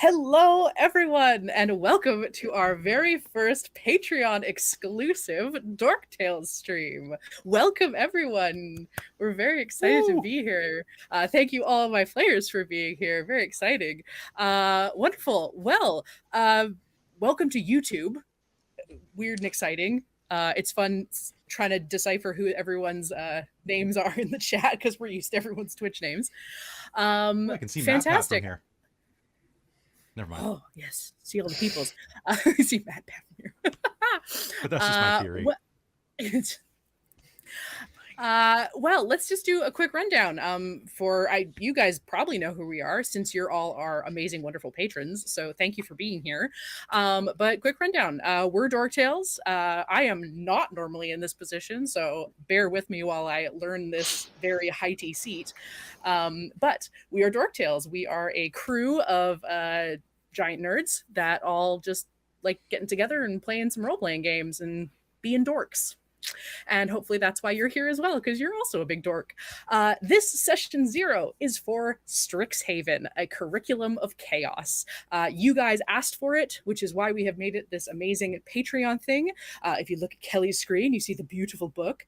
Hello, everyone, and welcome to our very first Patreon exclusive Dork Tales stream. Welcome, everyone. We're very excited to be here. Thank you, all of my players, for being here. Very exciting. Wonderful. Well, welcome to YouTube. Weird and exciting. It's fun trying to decipher who everyone's names are in the chat because we're used to everyone's Twitch names. I can see fantastic. Matt Pat from here. Never mind. Oh, yes. See all the peoples. See Matt Pat from here. But that's just my theory. Well, let's just do a quick rundown. You guys probably know who we are since you're all our amazing, wonderful patrons. So thank you for being here. But quick rundown. We're Dork Tales. I am not normally in this position, so bear with me while I learn this very heighty seat. But we are Dork Tales. We are a crew of giant nerds that all just like getting together and playing some role-playing games and being dorks. And hopefully that's why you're here as well, because you're also a big dork. This session 0 is for Strixhaven, a curriculum of chaos. You guys asked for it, which is why we have made it this amazing Patreon thing. If you look at Kelly's screen, you see the beautiful book.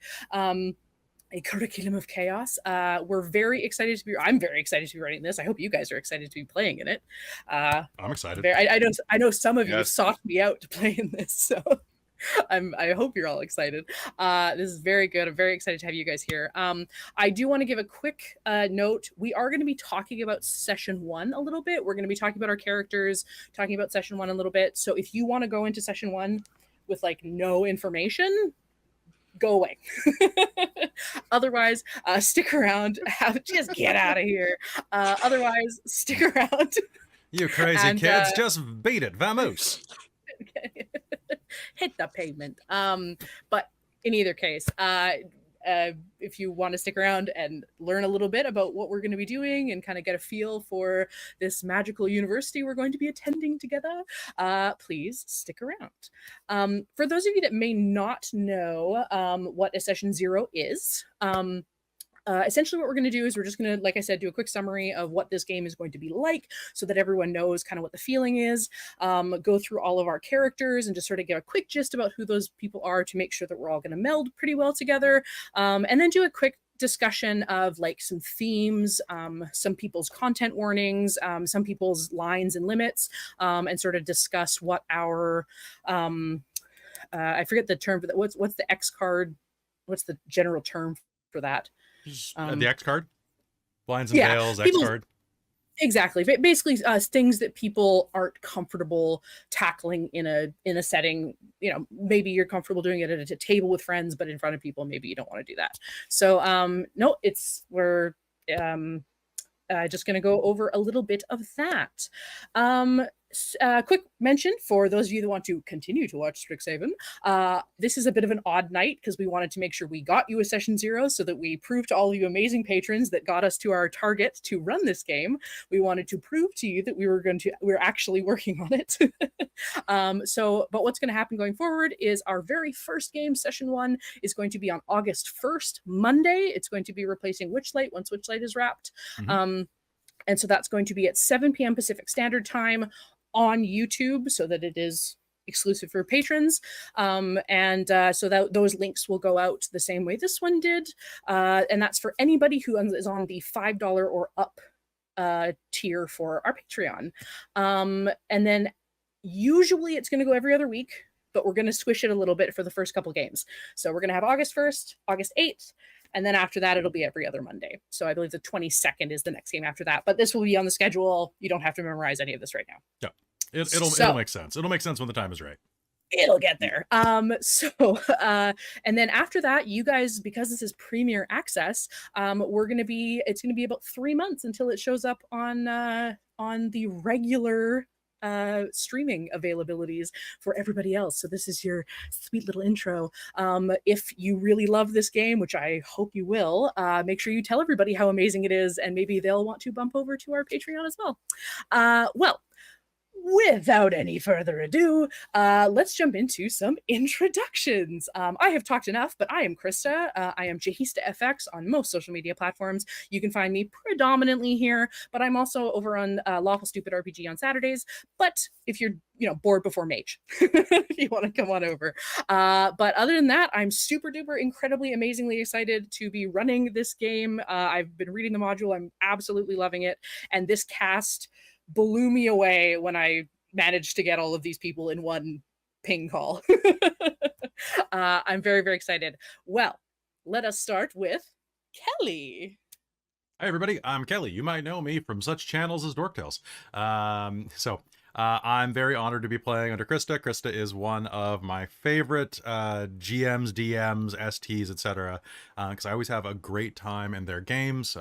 A curriculum of chaos. We're very excited to be. I'm very excited to be writing this. I hope you guys are excited to be playing in it. I'm excited. I know some of you sought me out to play in this, so I hope you're all excited. This is very good. I'm very excited to have you guys here. I do want to give a quick note. We are going to be talking about session 1 a little bit. We're going to be talking about our characters, talking about session 1 a little bit. So if you want to go into session 1 with like no information, go away. Otherwise, stick around. Just get out of here. Otherwise, stick around. You crazy kids, just beat it. Vamos. Okay. Hit the pavement. But in either case, if you want to stick around and learn a little bit about what we're going to be doing and kind of get a feel for this magical university we're going to be attending together, please stick around. For those of you that may not know what a session 0 is, essentially what we're going to do is we're just going to, like I said, do a quick summary of what this game is going to be like so that everyone knows kind of what the feeling is, go through all of our characters and just sort of get a quick gist about who those people are to make sure that we're all going to meld pretty well together, and then do a quick discussion of like some themes, some people's content warnings, some people's lines and limits, and sort of discuss what our I forget the term for that. What's the X card? What's the general term for that? The X card? Blinds and veils, X card. Exactly. Basically, things that people aren't comfortable tackling in a setting. You know, maybe you're comfortable doing it at a table with friends, but in front of people, maybe you don't want to do that. So, no, we're just going to go over a little bit of that. Quick mention for those of you that want to continue to watch Strixhaven. This is a bit of an odd night because we wanted to make sure we got you a session 0 so that we proved to all of you amazing patrons that got us to our target to run this game. We wanted to prove to you that we're actually working on it. But what's going to happen going forward is our very first game, session 1, is going to be on August 1st, Monday. It's going to be replacing Witchlight once Witchlight is wrapped. And so that's going to be at 7 p.m. Pacific Standard Time on YouTube, so that it is exclusive for patrons. So that those links will go out the same way this one did. And that's for anybody who is on the $5 or up tier for our Patreon. And then usually it's going to go every other week, but we're going to squish it a little bit for the first couple games. So we're going to have August 1st, August 8th, and then after that, it'll be every other Monday. So I believe the 22nd is the next game after that. But this will be on the schedule. You don't have to memorize any of this right now. Yeah, it'll make sense. It'll make sense when the time is right. It'll get there. And then after that, you guys, because this is Premier Access, it's going to be about 3 months until it shows up on the regular streaming availabilities for everybody else. So this is your sweet little intro. If you really love this game, which I hope you will, make sure you tell everybody how amazing it is, and maybe they'll want to bump over to our Patreon as well. Well, without any further ado, let's jump into some introductions. I have talked enough, but I am Christa. I am Jahista FX on most social media platforms. You can find me predominantly here, but I'm also over on Lawful Stupid RPG on Saturdays. But if you're bored before Mage, if you want to come on over. But other than that, I'm super duper incredibly amazingly excited to be running this game. I've been reading the module. I'm absolutely loving it. And this cast blew me away when I managed to get all of these people in one ping call. I'm very, very excited. Well, let us start with Kelly. Hi, everybody. I'm Kelly. You might know me from such channels as Dork Tales. I'm very honored to be playing under Christa. Christa is one of my favorite GMs, DMs, STs, etc. Because I always have a great time in their games.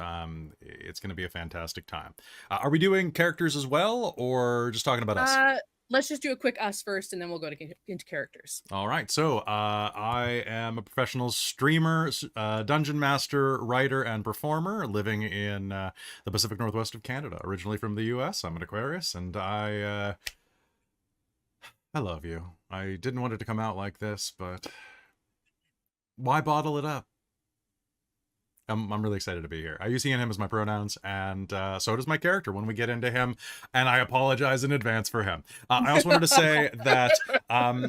It's going to be a fantastic time. Are we doing characters as well, or just talking about us? Let's just do a quick us first, and then we'll go into characters. All right. So I am a professional streamer, dungeon master, writer, and performer living in the Pacific Northwest of Canada. Originally from the U.S. I'm an Aquarius, and I love you. I didn't want it to come out like this, but why bottle it up? I'm really excited to be here. I use he and him as my pronouns, and so does my character when we get into him, and I apologize in advance for him. I also wanted to say that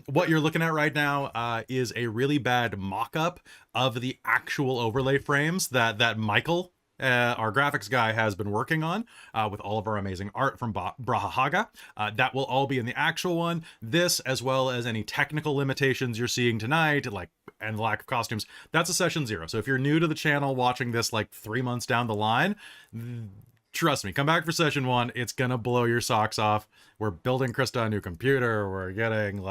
what you're looking at right now is a really bad mock-up of the actual overlay frames that Michael, our graphics guy, has been working on with all of our amazing art from Brahaga. That will all be in the actual one. This, as well as any technical limitations you're seeing tonight, and the lack of costumes, that's a session 0. So if you're new to the channel watching this like 3 months down the line, trust me, come back for session 1. It's gonna blow your socks off. We're building Christa a new computer. We're getting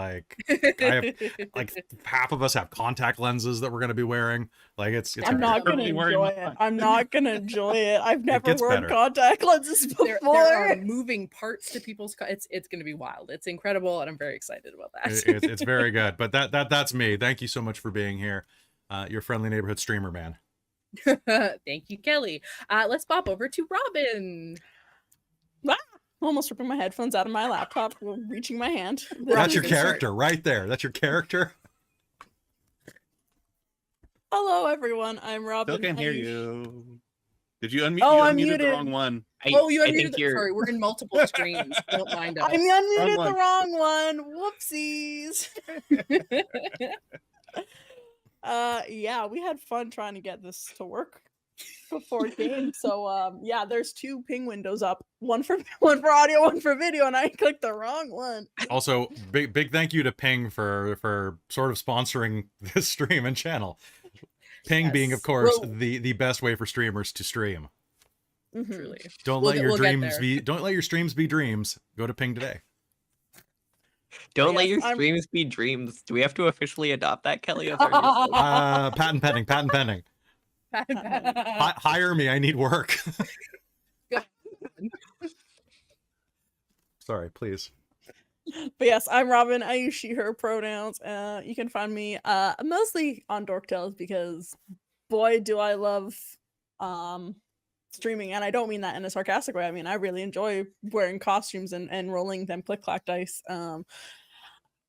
half of us have contact lenses that we're gonna be wearing. It's I'm not gonna enjoy it. I'm not gonna enjoy it. I've never worn contact lenses before. There are moving parts to people's. It's gonna be wild. It's incredible, and I'm very excited about that. It's very good. But that's me. Thank you so much for being here. Your friendly neighborhood streamer man. Thank you, Kelly. Let's pop over to Robin. Almost ripping my headphones out of my laptop, reaching my hand. That's your character right there. That's your character. Hello, everyone. I'm Robin. Still can't hear you. Did you unmute? Oh, you I'm unmuted muted. the wrong one. You unmuted. Sorry, we're in multiple screens. Don't mind us. I unmuted the wrong one. Whoopsies. Yeah, we had fun trying to get this to work before game. So yeah, there's 2 ping windows up, one for audio, one for video, and I clicked the wrong one. Also, big thank you to Ping for sort of sponsoring this stream and channel. Ping being, of course, the best way for streamers to stream. Truly. Don't let your streams be dreams. Go to Ping today. Don't let your streams be dreams. Do we have to officially adopt that, Kelly? Patent pending. Hire me. I need work. Sorry, please. But yes, I'm Robin. I use she, her pronouns. You can find me mostly on Dork Tales because boy, do I love streaming. And I don't mean that in a sarcastic way. I mean, I really enjoy wearing costumes and rolling them click-clack dice.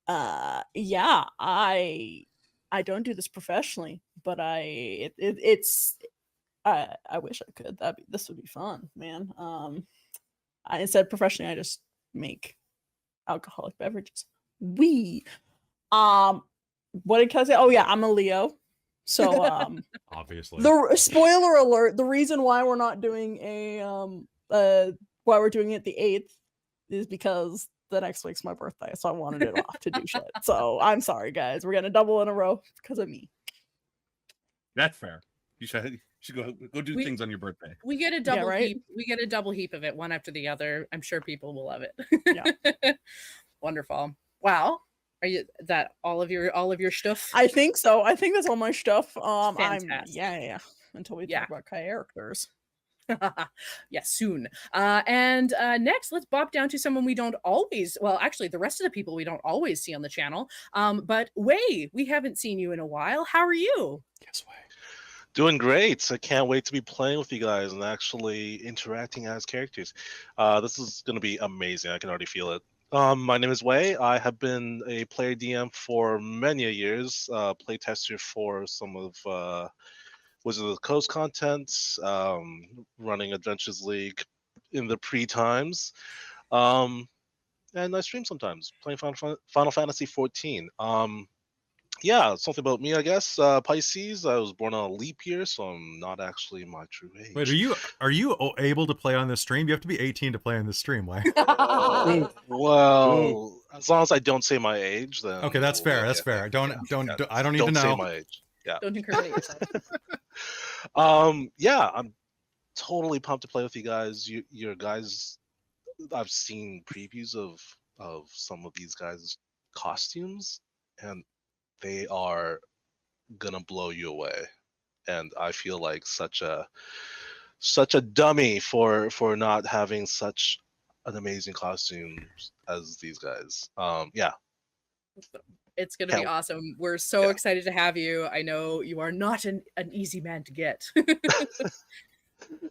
Yeah, I don't do this professionally, but I wish I could. This would be fun, man. Instead professionally, I just make alcoholic beverages. What did Kelly say? Oh yeah, I'm a Leo. So obviously. The spoiler alert, the reason why we're not doing why we're doing it the 8th is because the next week's my birthday, so I wanted it off to do shit. So I'm sorry, guys. We're getting a double in a row because of me. That's fair. You should go do things on your birthday. We get a double heap. We get a double heap of it, one after the other. I'm sure people will love it. Yeah. Wonderful. Wow. Are you all of your stuff? I think so. I think that's all my stuff. Fantastic. Yeah. Until we talk about characters. Yeah, soon. And next, let's bop down to someone we don't always, well, actually, the rest of the people we don't always see on the channel. But Wei, we haven't seen you in a while. How are you? Yes, Wei. Doing great. I can't wait to be playing with you guys and actually interacting as characters. This is going to be amazing. I can already feel it. My name is Wei. I have been a player DM for many years, playtester for some of Wizard of the Coast content, running Adventures League in the pre-times, and I stream sometimes, playing Final Fantasy 14. Yeah, something about me, I guess. Pisces. I was born on a leap year, so I'm not actually my true age. Wait, are you able to play on this stream? You have to be 18 to play on this stream. Why? Well, as long as I don't say my age, then Okay, that's fair. That's fair. I don't need to know. Don't say my age. Yeah. Don't incriminate yourself. Yeah, I'm totally pumped to play with you guys. Your guys, I've seen previews of some of these guys' costumes, and they are gonna blow you away. And I feel like such a dummy for not having such an amazing costume as these guys. Yeah. It's going to be awesome. We're so excited to have you. I know you are not an easy man to get.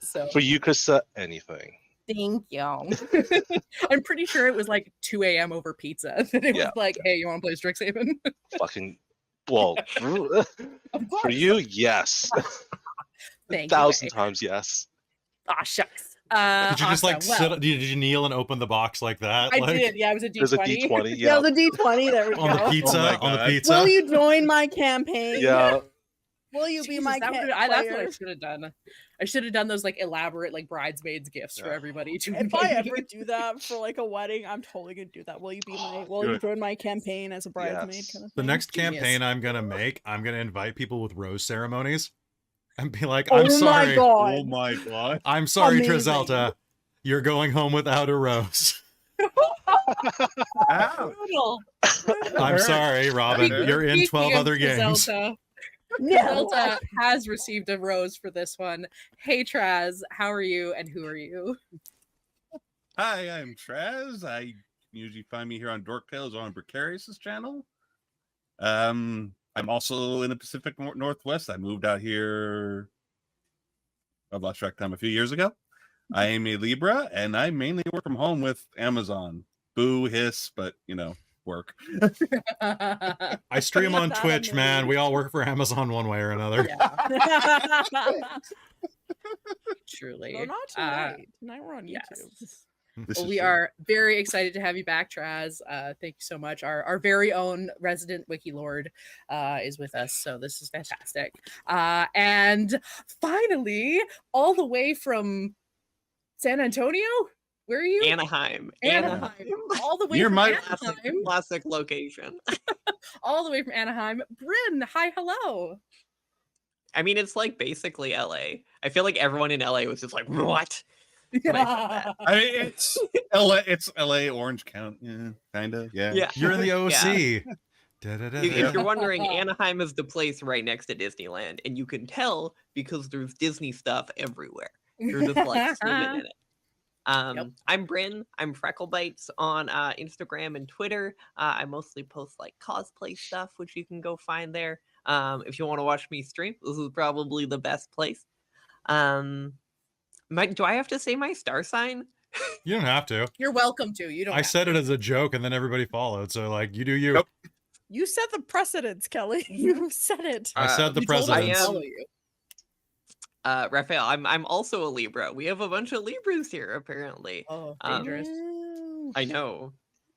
So for you, Christa, anything. Thank you. I'm pretty sure it was like 2 a.m. over pizza. It was like, hey, you want to play Strixhaven? Fucking, well, for you, yes. Thank 1,000 times yes. Ah, shucks. Did you just like sit? Did you kneel and open the box like that? I like, did. Yeah, it was a D20. There's a D20. Yeah, Yeah, the D20. There we go. on the pizza. Oh on the pizza. Will you join my campaign? Yeah. Will you be my that's what player? I should have done. I should have done those like elaborate like bridesmaids gifts for everybody. If I ever do that for like a wedding, I'm totally gonna do that. Will you be my? Will you join my campaign as a bridesmaid? Kind of The thing? next Genius. campaign I'm gonna make, I'm gonna invite people with rose ceremonies, and be like, Oh "I'm sorry, my god! Oh my god. I'm sorry, Amazing. Trazelta, you're going home without a rose. Brutal. I'm sorry, Robin, you're in 12 Speaking of other games." Trazelta, No. Trazelta has received a rose for this one. Hey Traz, how are you and who are you? Hi, I'm Traz. I usually find me here on Dork Tales on Precarious's channel. I'm also in the Pacific Northwest. I moved out here, I've lost track of time, a few years ago. I am a Libra, and I mainly work from home with Amazon. Boo, hiss, but, you know, work. I stream on Twitch, man. We all work for Amazon one way or another. Yeah. Truly. No, not tonight. Tonight we're on YouTube. Yes. This Well, is we true. are very excited to have you back, Traz. Thank you so much. Our very own resident Wiki Lord is with us, so this is fantastic. And finally, all the way from San Antonio, where are you? Anaheim. Anaheim. All the way You're from my- Anaheim. Classic location. All the way from Anaheim. Brynn, hi, hello. I mean, it's like basically LA. I feel like everyone in LA was just like, what? Yeah. I mean, it's LA. It's LA, Orange County, yeah, kind of. Yeah. Yeah. You're in the OC. Yeah. Da-da-da-da. If you're wondering, Anaheim is the place right next to Disneyland, and you can tell because there's Disney stuff everywhere. You're just like swimming in it. Yep. I'm Brynn. I'm Frecklebites on Instagram and Twitter. I mostly post like cosplay stuff, which you can go find there. If you want to watch me stream, this is probably the best place. Do I have to say my star sign? You don't have to. You're welcome to. You don't. I have said it as a joke, and then everybody followed. So, like, you do you. Yep. You set the precedence, Kelly. You said it. I said the You told us to presidents. follow you. Raphael, I'm also a Libra. We have a bunch of Libras here, apparently. Oh, Um, dangerous. I know.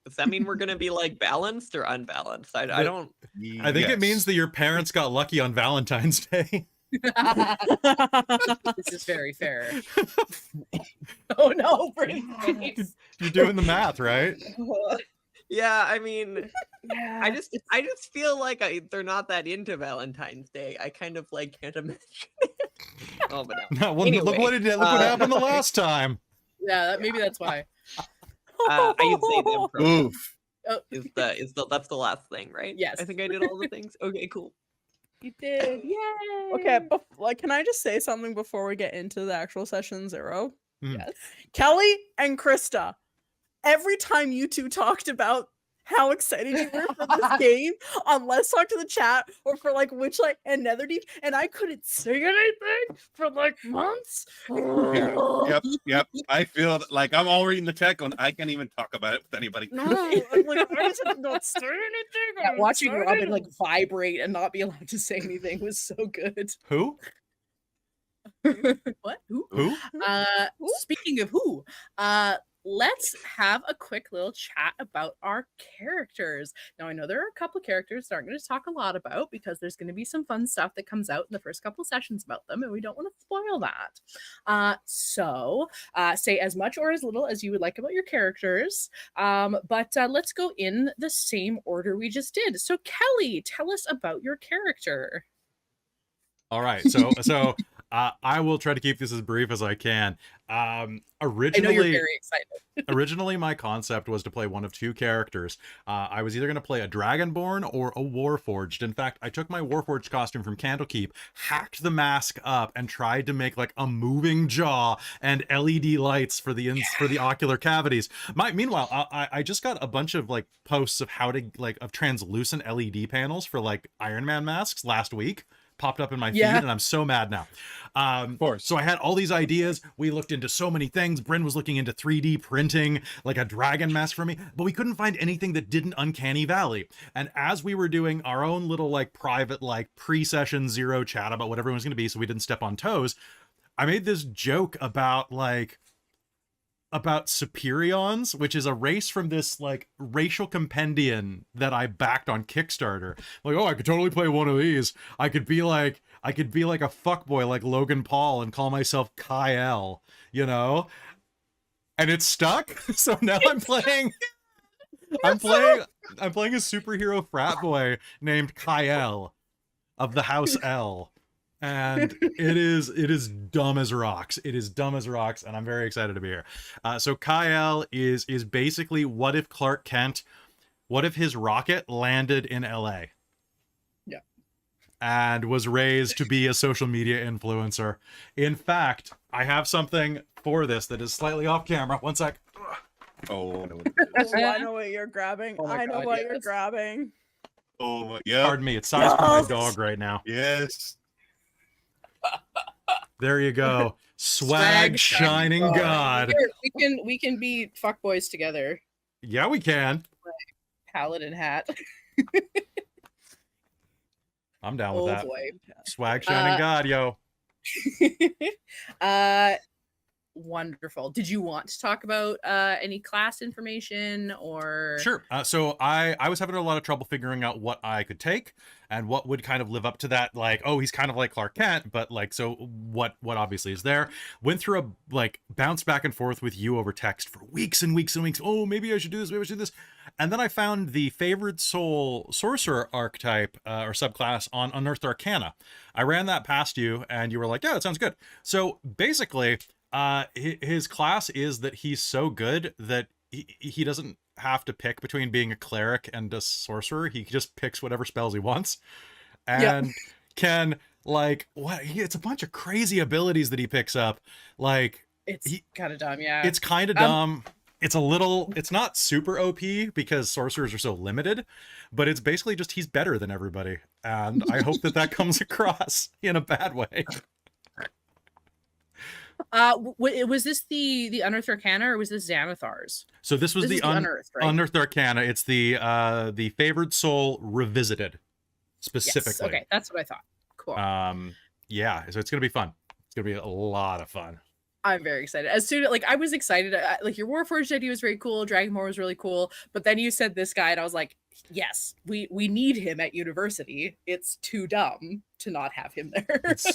Does that mean we're gonna be like balanced or unbalanced? I don't. I think it means that your parents got lucky on Valentine's Day. This is very fair. Oh no, Brynn. You're doing the math, right? Yeah, I mean, Yeah. I just feel like they're not that into Valentine's Day. I kind of like can't imagine. Oh, but no. No, well, Anyway, look what happened the last time. Yeah, maybe that's why. I use they them pronouns. Oof. Is the that's the last thing, right? Yes. I think I did all the things. Okay, cool. You did. Yay. Okay, like, can I just say something before we get into the actual session 0? Yes. Kelly and Christa, every time you two talked about how excited you were for this game on Let's Talk to the Chat or for like Witchlight and Netherdeep, and I couldn't say anything for like months. Yep. I feel like I'm all reading the chat going, I can't even talk about it with anybody. No, I'm like, I just have to not say anything. Yeah, I'm watching excited. Robin like vibrate and not be allowed to say anything was so good. Who? What? Who? Who? Speaking of who, let's have a quick little chat about our characters. Now, I know there are a couple of characters that aren't going to talk a lot about because there's going to be some fun stuff that comes out in the first couple sessions about them, and we don't want to spoil that. So say as much or as little as you would like about your characters, but let's go in the same order we just did. So, Kelly, tell us about your character. All right, so I will try to keep this as brief as I can. Originally, I know you're very excited. Originally, my concept was to play one of two characters. I was either going to play a Dragonborn or a Warforged. In fact, I took my Warforged costume from Candlekeep, hacked the mask up, and tried to make like a moving jaw and LED lights for the for the ocular cavities. Meanwhile, I just got a bunch of like posts of how to of translucent LED panels for like Iron Man masks last week. Popped up in my feed, and I'm so mad now. Of course. So I had all these ideas. We looked into so many things. Brynn was looking into 3D printing, like a dragon mask for me, but we couldn't find anything that didn't Uncanny Valley. And as we were doing our own little like private like pre-session zero chat about what everyone was going to be, so we didn't step on toes, I made this joke about Superions, which is a race from this like racial compendium that I backed on Kickstarter. Like, oh, I could totally play one of these. I could be like a fuckboy like Logan Paul and call myself Kyle, you know? And it's stuck. So now I'm playing a superhero frat boy named Kyle of the House L. And it is dumb as rocks. It is dumb as rocks, and I'm very excited to be here. So Kyle is basically what if his rocket landed in LA? Yeah. And was raised to be a social media influencer. In fact, I have something for this that is slightly off camera. One sec. Oh, I know what you're grabbing. Oh my I know God, what yes. you're grabbing. oh, yeah. Pardon me, it's size for my dog right now. Yes. There you go. Swag shining God. Here, we can be fuckboys together. Yeah, we can. Paladin hat. I'm down with Oh that. boy. Swag shining God, yo. Wonderful. Did you want to talk about any class information or? Sure. So I was having a lot of trouble figuring out what I could take and what would kind of live up to that. Like, oh, he's kind of like Clark Kent, but like, so what obviously is there? Went through a like bounce back and forth with you over text for weeks and weeks and weeks. Oh, maybe I should do this. Maybe I should do this. And then I found the favored soul sorcerer archetype or subclass on Unearthed Arcana. I ran that past you and you were like, yeah, that sounds good. So basically, his class is that he's so good that he doesn't have to pick between being a cleric and a sorcerer. He just picks whatever spells he wants and can like it's a bunch of crazy abilities that he picks up. Like it's kind of dumb. Yeah, it's kind of dumb. It's not super OP because sorcerers are so limited, but it's basically just he's better than everybody. And I hope that comes across in a bad way. Was this the Unearthed Arcana or was this Xanathar's? So this was the Unearthed, right? Unearthed Arcana. It's the Favored Soul Revisited, specifically. Yes, okay, that's what I thought. Cool. Yeah, so it's gonna be fun. It's gonna be a lot of fun. I'm very excited. As soon as I was excited. Like your Warforged idea was very cool. Dragonborn was really cool. But then you said this guy, and I was like, yes, we need him at university. It's too dumb to not have him there. It's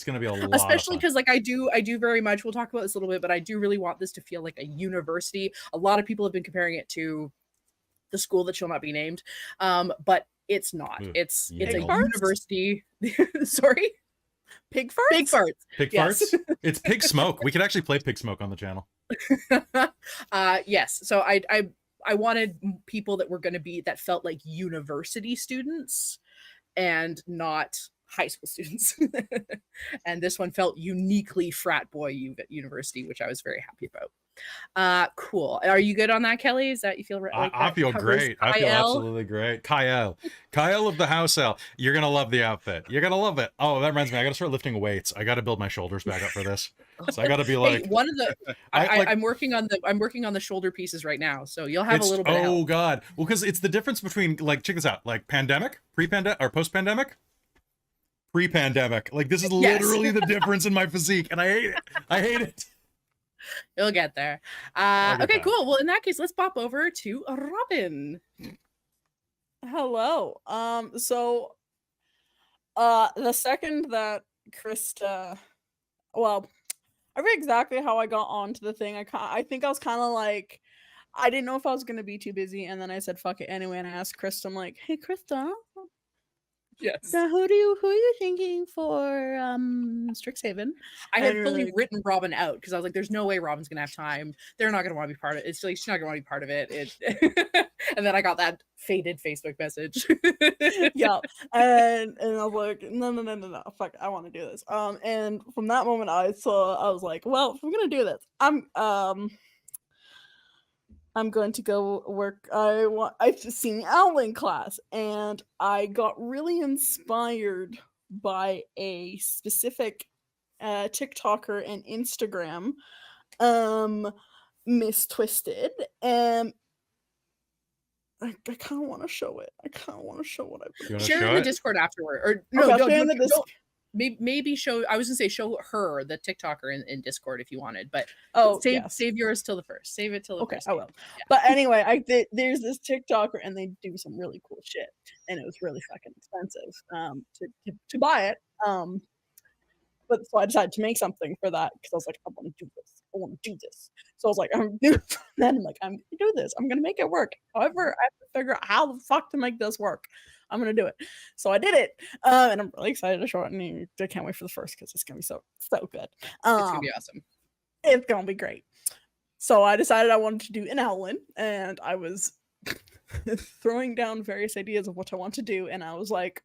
gonna be a lot. Especially because like I do very much. We'll talk about this a little bit, but I do really want this to feel like a university. A lot of people have been comparing it to the school that shall not be named, but it's not. It's a university. Sorry. Pig farts? Pig farts. Pig farts? It's pig smoke. We could actually play pig smoke on the channel. Yes. So I wanted people that were going to be that felt like university students and not high school students. And this one felt uniquely frat boy university, which I was very happy about. Cool. Are you good on that, Kelly? Is that you feel right? Like I that feel covers great. I feel Kyle? absolutely great. Kyle of the house elf. You're gonna love the outfit. You're gonna love it. Oh, that reminds me. I gotta start lifting weights. I gotta build my shoulders back up for this. So I gotta be like, Hey, one of the like- I'm working on the shoulder pieces right now, so you'll have a little bit. Oh of god. Well, because it's the difference between, like, check this out, like pandemic, pre-pandemic, or post-pandemic. Pre-pandemic. Like, this is Yes. literally the difference in my physique, and I hate it. I hate it. You'll get there. I'll get Okay, that. cool. Well, in that case, let's pop over to Robin. Hello. So the second that Christa, well, I forget exactly how I got onto the thing. I think I was kind of like, I didn't know if I was gonna be too busy, and then I said fuck it anyway, and I asked Christa, I'm like, hey Christa, Yes. so who are you thinking for Strixhaven? I had And fully like- written Robin out because I was like, there's no way Robin's gonna have time. They're not gonna want to be part of it. It's like she's not gonna want to be part of it. And then I got that faded Facebook message. Yeah, and I was like, no, fuck, I want to do this. And from that moment, I was like, well, if I'm gonna do this, I'm going to go work. I've seen Arlynn class, and I got really inspired by a specific TikToker and Instagram, Miss Twisted. I kind of want to show it. I kind of want to show what I've You been. wanna Share show in the it? Discord afterward, or no, Okay, I'll no, share in the don't- Discord. maybe show. I was gonna say show her the TikToker in Discord if you wanted, but Oh, save yes. save yours till the first. Save it till the Okay, first. I will. But anyway, there's this TikToker, and they do some really cool shit, and it was really fucking expensive to buy it. But so I decided to make something for that because I was like, I want to do this. I want to do this. So I was like, I'm gonna do this. I'm gonna make it work. However, I have to figure out how the fuck to make this work. I'm gonna do it. So I did it, and I'm really excited to show it. And I can't wait for the first because it's gonna be so good. It's gonna be awesome. It's gonna be great. So I decided I wanted to do an Arlynn, and I was throwing down various ideas of what I want to do, and I was like,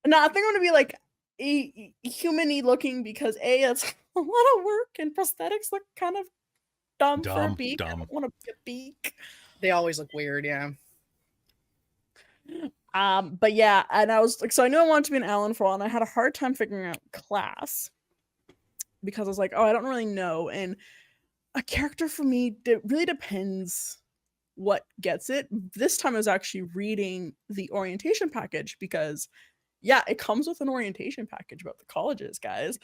no, I think I'm gonna be like human-y looking because it's a lot of work and prosthetics look kind of dumb for a beak. I don't want to be a beak. They always look weird, yeah. But yeah, and I was like, so I knew I wanted to be an Arlynn for a while, and I had a hard time figuring out class because I was like, oh, I don't really know. And a character for me, it really depends what gets it. This time I was actually reading the orientation package because yeah, it comes with an orientation package about the colleges, guys.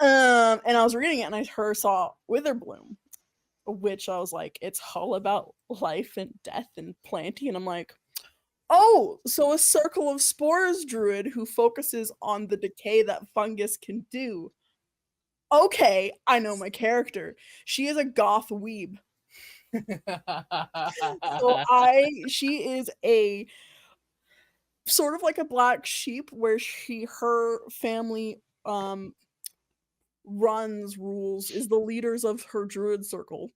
And I was reading it and I saw Witherbloom, which I was like, it's all about life and death and planting. And I'm like, oh, so a circle of spores druid who focuses on the decay that fungus can do. Okay, I know my character. She is a goth weeb. So she is a sort of like a black sheep where her family rules, is the leaders of her druid circle,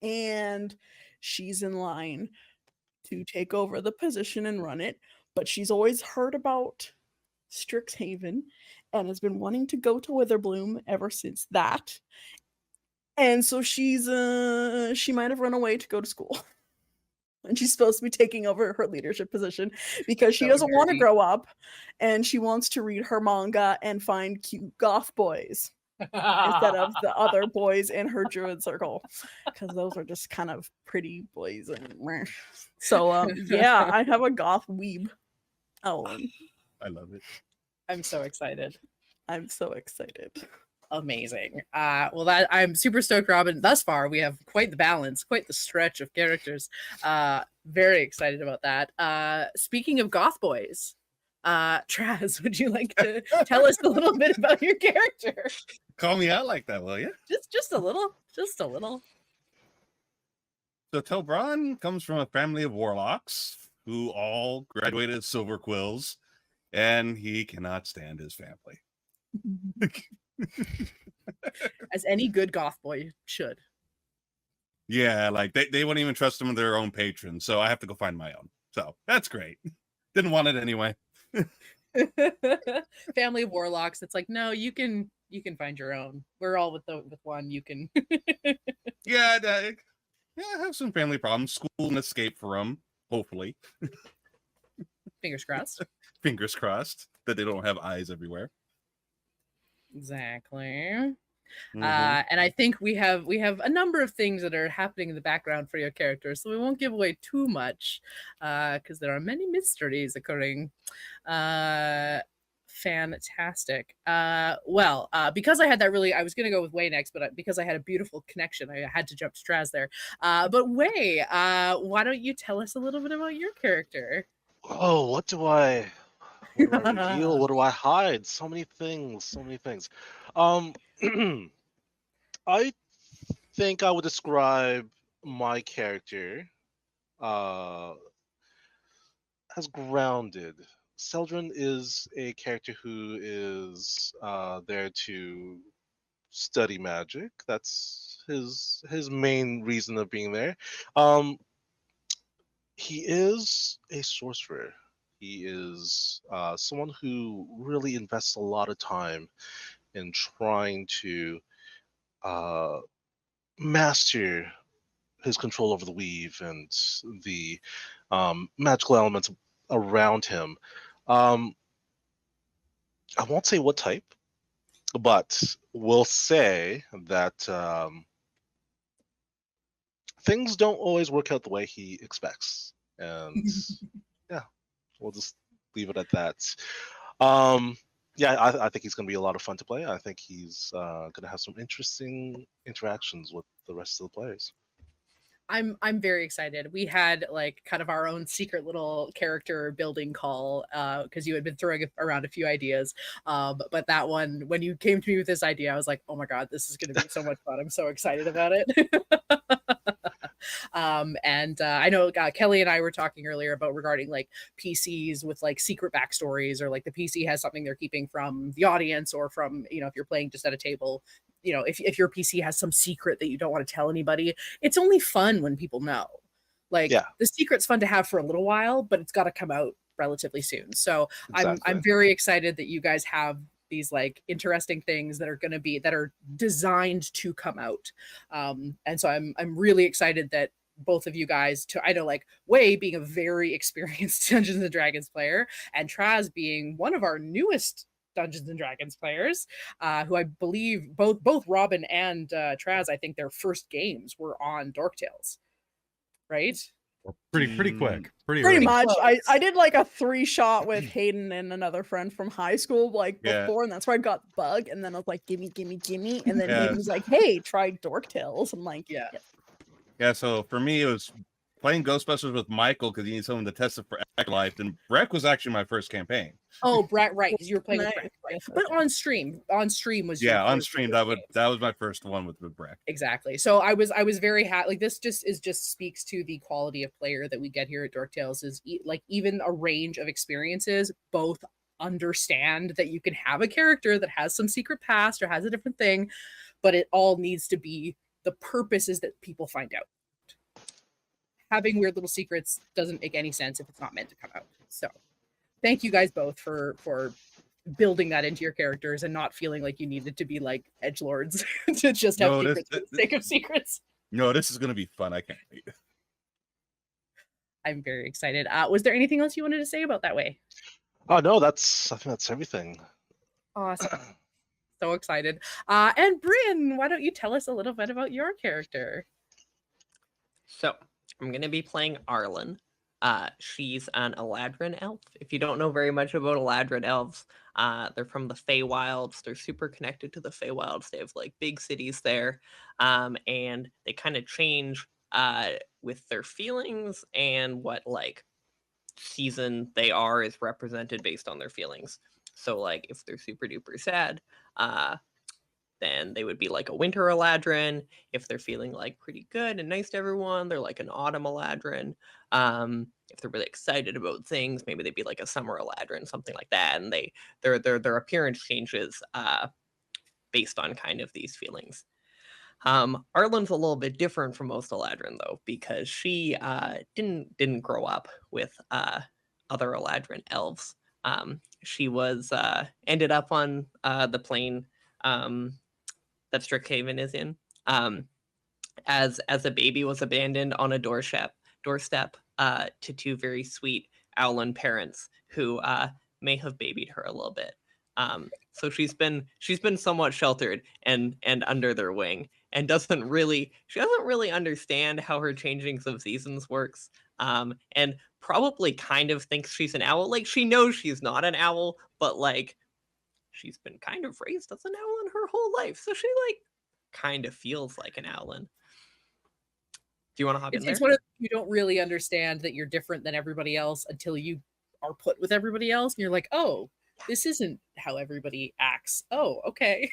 and she's in line to take over the position and run it, but she's always heard about Strixhaven and has been wanting to go to Witherbloom ever since that, and so she might have run away to go to school. And she's supposed to be taking over her leadership position because she doesn't want to grow up, and she wants to read her manga and find cute goth boys instead of the other boys in her druid circle, because those are just kind of pretty boys. And so yeah, I have a goth weeb Arlynn. I love it. I'm so excited. I'm so excited. Amazing. Well, that I'm super stoked, Robin. Thus far, we have quite the balance, quite the stretch of characters. Very excited about that. Speaking of goth boys, Traz, would you like to tell us a little bit about your character? Call me out like that, will you? Just a little. Just a little. So Telbron comes from a family of warlocks who all graduated as silver quills, and he cannot stand his family. As any good goth boy should. Yeah, like they wouldn't even trust him with their own patron, so I have to go find my own. So that's great. Didn't want it anyway. Family of warlocks. It's like, no, you can You can find your own. We're all with one. You can. Yeah, I have some family problems. School and escape from, hopefully. Fingers crossed. Fingers crossed that they don't have eyes everywhere. Exactly. Mhm. And I think we have a number of things that are happening in the background for your characters, so we won't give away too much, because there are many mysteries occurring. Fantastic. Because I had that I was gonna go with Wei next, but because I had a beautiful connection, I had to jump to Traz there. But Wei, why don't you tell us a little bit about your character? Oh, what do I reveal? What do I hide? So many things. I think I would describe my character as grounded. Celdrynn is a character who is there to study magic. That's his main reason of being there. He is a sorcerer. He is someone who really invests a lot of time in trying to master his control over the weave and the magical elements around him. I won't say what type, but we'll say that things don't always work out the way he expects. And yeah, we'll just leave it at that. I think he's going to be a lot of fun to play. I think he's going to have some interesting interactions with the rest of the players. I'm very excited. We had like kind of our own secret little character building call because you had been throwing around a few ideas. But that one, when you came to me with this idea, I was like, oh my God, this is going to be so much fun. I'm so excited about it. I know Kelly and I were talking earlier about regarding like PCs with like secret backstories, or like the PC has something they're keeping from the audience, or from, if you're playing just at a table, if your PC has some secret that you don't want to tell anybody. It's only fun when people know. Like, the secret's fun to have for a little while, but it's got to come out relatively soon. So exactly. I'm very excited that you guys have these like interesting things that are designed to come out. And so I'm really excited that both of you guys, I know like Wei being a very experienced Dungeons and Dragons player, and Traz being one of our newest Dungeons and Dragons players, who I believe both Robin and Traz, I think their first games were on Dork Tales, right? Pretty quick. Pretty much. I did like a 3-shot with Hayden and another friend from high school before, and that's where I got the bug. And then I was like, gimme. And then Hayden was like, hey, try Dork Tales. I'm like, yeah. So for me, it was playing Ghostbusters with Michael because he needed someone to test it for Life. And Breck was actually my first campaign. Oh, Brett, right? Because you were playing with Breck, right? But on stream was on stream. That was my first one with Breck. Exactly. So I was very happy. Like, this just speaks to the quality of player that we get here at Dork Tales. Is like even a range of experiences, both understand that you can have a character that has some secret past or has a different thing, but it all needs to be, the purpose is that people find out. Having weird little secrets doesn't make any sense if it's not meant to come out. So thank you guys both for building that into your characters and not feeling like you needed to be like edgelords to just have secrets for the sake of secrets. No, this is going to be fun. I can't wait. I'm very excited. Was there anything else you wanted to say about that, Wei? Oh no, I think that's everything. Awesome. So excited. And Brynn, why don't you tell us a little bit about your character? So I'm going to be playing Arlynn. She's an Eladrin elf. If you don't know very much about Eladrin elves, they're from the Feywilds. They're super connected to the Feywilds. They have like big cities there, and they kind of change with their feelings, and what like season they are is represented based on their feelings. So like if they're super duper sad, then they would be like a winter Eladrin. If they're feeling like pretty good and nice to everyone, they're like an autumn Eladrin. If they're really excited about things, maybe they'd be like a summer Eladrin, something like that. And their appearance changes based on kind of these feelings. Arlynn's a little bit different from most Eladrin though, because she didn't grow up with other Eladrin elves. She was ended up on the plane that Strixhaven is in. As a baby was abandoned on a doorstep to two very sweet Owlin parents who may have babied her a little bit. So she's been somewhat sheltered and under their wing, and doesn't really understand how her changings of seasons works. And probably kind of thinks she's an owl. Like, she knows she's not an owl, but like she's been kind of raised as an owl in her whole life, so she like kind of feels like an Owlin. Do you want to hop in there? It's one of you don't really understand that you're different than everybody else until you are put with everybody else, and you're like, oh, this isn't how everybody acts. Oh, okay.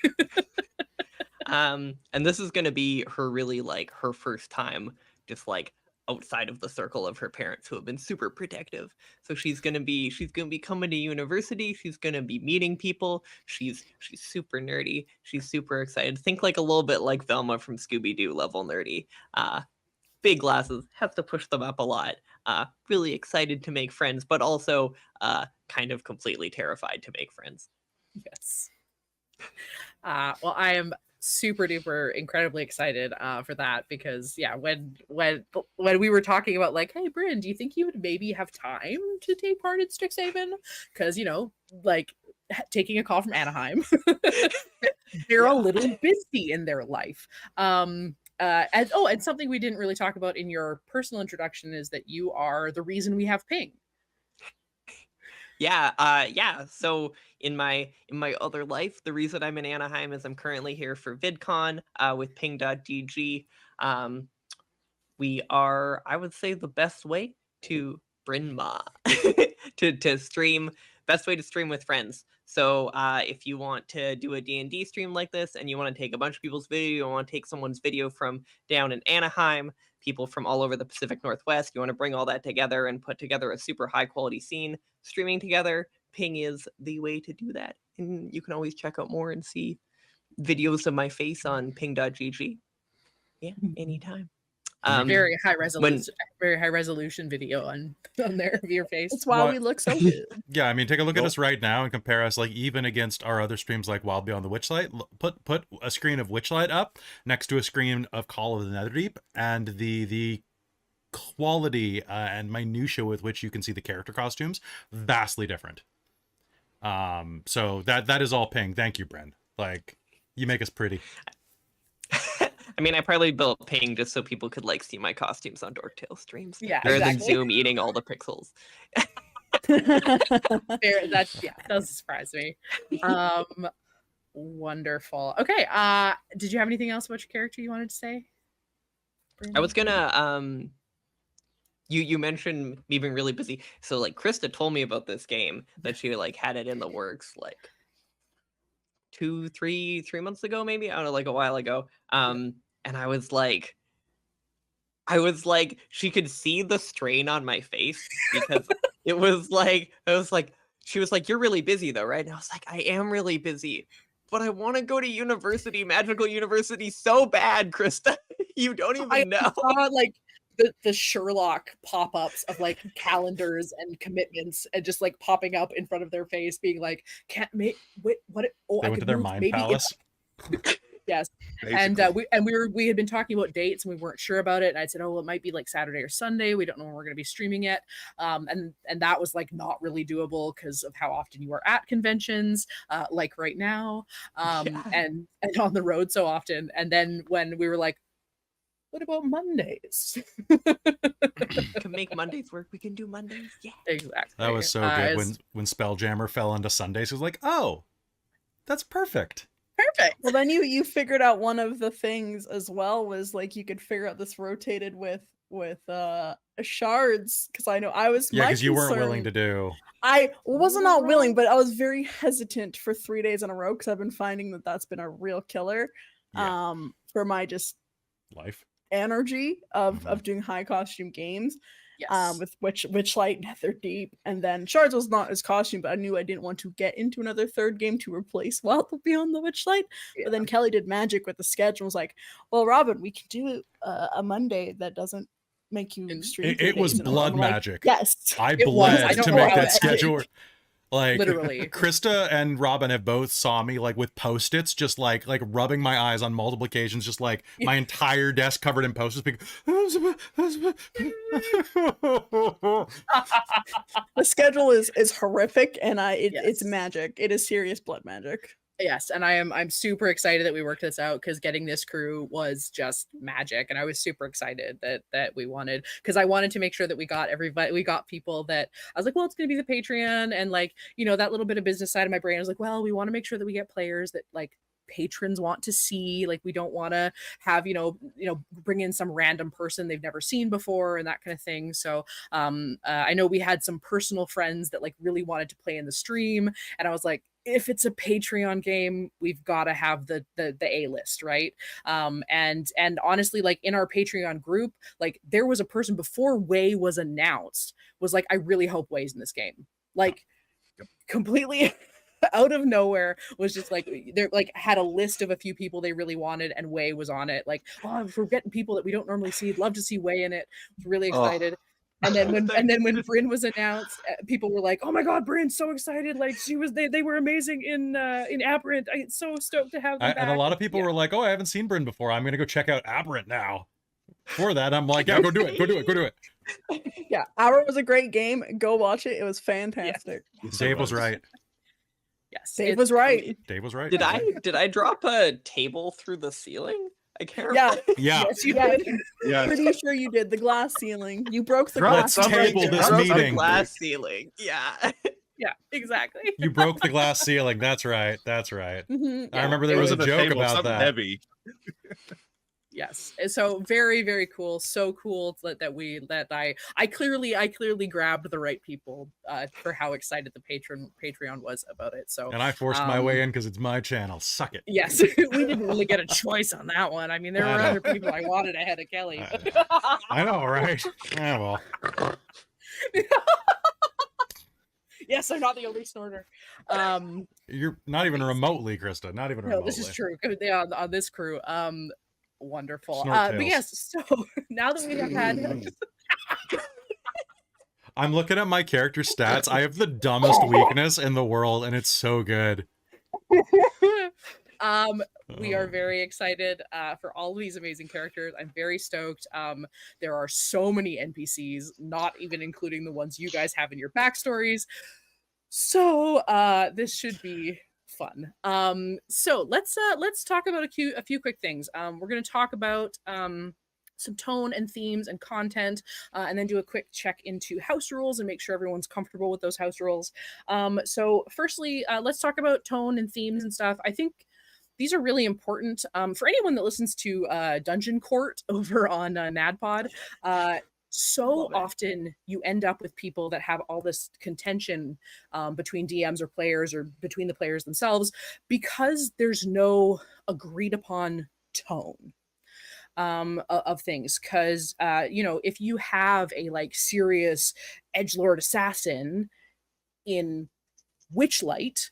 And this is going to be her really like her first time just like outside of the circle of her parents who have been super protective. So she's going to be coming to university. She's going to be meeting people. She's super nerdy. She's super excited. Think like a little bit like Velma from Scooby-Doo level nerdy. Big glasses, has to push them up a lot. Really excited to make friends, but also kind of completely terrified to make friends. Yes. Well, I am super duper incredibly excited for that, because yeah, when we were talking about like, hey Brynn, do you think you would maybe have time to take part in Strixhaven? Because, you know, like taking a call from Anaheim, they're a little busy in their life. And something we didn't really talk about in your personal introduction is that you are the reason we have ping. Yeah. So in my other life, the reason I'm in Anaheim is I'm currently here for VidCon with ping.gg. We are, I would say, the best way to Brynn to stream. Best way to stream with friends. So if you want to do a D&D stream like this, and you want to take a bunch of people's video, you want to take someone's video from down in Anaheim, people from all over the Pacific Northwest, you want to bring all that together and put together a super high quality scene, streaming together, ping is the way to do that. And you can always check out more and see videos of my face on ping.gg. Yeah, anytime. Very high resolution video on there of your face. That's why we look so good. Yeah, I mean, take a look at us right now and compare us, like, even against our other streams like Wild Beyond the Witchlight. Put a screen of Witchlight up next to a screen of Call of the Netherdeep, and the quality and minutia with which you can see the character costumes, vastly different. So that is all ping. Thank you, Brynn. Like, you make us pretty. I mean, I probably built ping just so people could like see my costumes on Dorktail streams. Yeah, rather exactly. than Zoom eating all the pixels. That does surprise me. Wonderful. Okay. Did you have anything else about your character you wanted to say, Brynn? I was gonna you mentioned me being really busy. So like Christa told me about this game that she like had it in the works like 3 months ago, maybe, I don't know, like a while ago. And I was like, she could see the strain on my face, because it was like, she was like, you're really busy though, right? And I was like, I am really busy, but I want to go to university, magical university, so bad, Christa. You don't even know. I saw like the Sherlock pop-ups of like calendars and commitments, and just like popping up in front of their face, being like, "Can't make what? Oh, They I went to could their move, mind maybe palace. Yes, Basically. and we had been talking about dates, and we weren't sure about it. And I said, "Oh, well, it might be like Saturday or Sunday. We don't know when we're going to be streaming yet." And that was like not really doable because of how often you are at conventions, like right now, and on the road so often. And then when we were like, what about Mondays? Can make Mondays work. We can do Mondays. Yeah, Exactly. That was so good when Spelljammer fell into Sundays. It was like, oh, that's perfect. Perfect. Well, then you figured out one of the things as well was like you could figure out this rotated with shards, because I know I was because you weren't willing to do. I wasn't not willing, but I was very hesitant for 3 days in a row because I've been finding that that's been a real killer for my just Life. energy of doing high costume games. Yes. With Witchlight, Netherdeep, and then Shards was not as costume, but I knew I didn't want to get into another third game to replace Wild Beyond the Witchlight. But then Kelly did magic with the schedule, was like, well, Robin, we can do a Monday that doesn't make you stream. It was blood magic. Yes, I bled to make that schedule. Like Literally. Christa and Robin have both saw me like with post-its, just like rubbing my eyes on multiple occasions, just like my entire desk covered in post-its. The schedule is horrific, and it's Yes. magic. It is serious blood magic. Yes, and I'm super excited that we worked this out, because getting this crew was just magic, and I was super excited that we wanted, because I wanted to make sure that we got everybody, we got people that I was like, well, it's gonna be the Patreon, and like, you know, that little bit of business side of my brain, I was like, well, we want to make sure that we get players that like patrons want to see. Like, we don't want to have, you know, bring in some random person they've never seen before and that kind of thing. So I know we had some personal friends that like really wanted to play in the stream, and I was like, if it's a Patreon game, we've got to have the A list, right? And honestly, like in our Patreon group, like there was a person before Wei was announced was like, I really hope Wei's in this game. Like completely out of nowhere was just like, they're like had a list of a few people they really wanted, and Wei was on it. Like, oh, if we're getting people that we don't normally see, I'd love to see Wei in it. Was really excited. And then when Brynn was announced, people were like, "Oh my God, Brynn's so excited! Like they were amazing in Aberrant. I'm so stoked to have them back." And a lot of people were like, "Oh, I haven't seen Brynn before. I'm gonna go check out Aberrant now." For that, I'm like, "Yeah, go do it." Yeah, Hour was a great game. Go watch it. It was fantastic. Dave was right. Yes, Dave was right. Dave was right. Did I drop a table through the ceiling? I can't Yeah. remember. Yeah. Yes, you did. Yeah. Pretty sure you did. The glass ceiling. You broke the Drop glass Let's ceiling. table this Broke the meeting. glass ceiling. Yeah. Yeah, exactly. You broke the glass ceiling. That's right. That's right. Mhm. I remember there it was a Wasn't joke table, about something that. heavy. Yes. So very, very cool. So cool that I clearly grabbed the right people for how excited the Patreon was about it. So And I forced my way in because it's my channel. Suck it. yes, we didn't really get a choice on that one. I mean, there were other people I wanted ahead of Kelly. I know, right? Yeah, well. Yes, I'm not the only snorter. You're not even remotely, Christa. Not even No, remotely. this is true. Yeah, on this crew. Wonderful. Snort But tails. yes, so now that we have had I'm looking at my character stats. I have the dumbest weakness in the world, and it's so good. we are very excited for all of these amazing characters. I'm very stoked. There are so many NPCs, not even including the ones you guys have in your backstories. So this should be fun. So let's talk about a few quick things. We're going to talk about some tone and themes and content, and then do a quick check into house rules and make sure everyone's comfortable with those house rules. So firstly, let's talk about tone and themes and stuff. I think these are really important for anyone that listens to Dungeon Court over on NADPOD. So often you end up with people that have all this contention between DMs or players, or between the players themselves, because there's no agreed upon tone of things. Because you know, if you have a like serious edgelord assassin in Witchlight,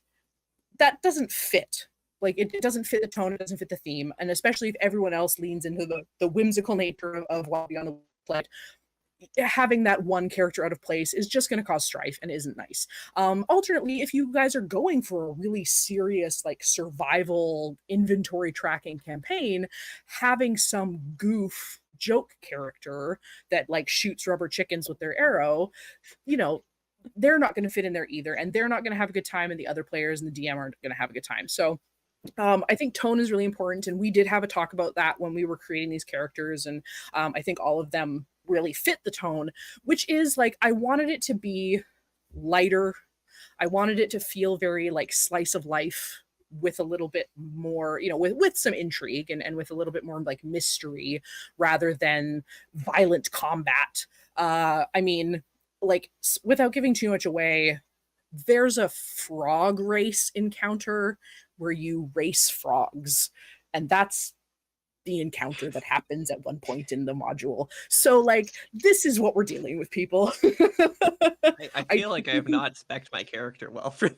that doesn't fit. Like it doesn't fit the tone, it doesn't fit the theme, and especially if everyone else leans into the whimsical nature of what Beyond the Witchlight, having that one character out of place is just going to cause strife and isn't nice. Alternately, if you guys are going for a really serious like survival inventory tracking campaign, having some goof joke character that like shoots rubber chickens with their arrow, you know, they're not going to fit in there either, and they're not going to have a good time, and the other players and the DM aren't going to have a good time. So I think tone is really important, and we did have a talk about that when we were creating these characters, and I think all of them really fit the tone, which is like, I wanted it to be lighter. I wanted it to feel very like slice of life, with a little bit more, you know, with some intrigue and with a little bit more like mystery rather than violent combat. I mean, like, without giving too much away, there's a frog race encounter where you race frogs, and that's the encounter that happens at one point in the module. So like, this is what we're dealing with, people. I feel like I have not spec'd my character well for this.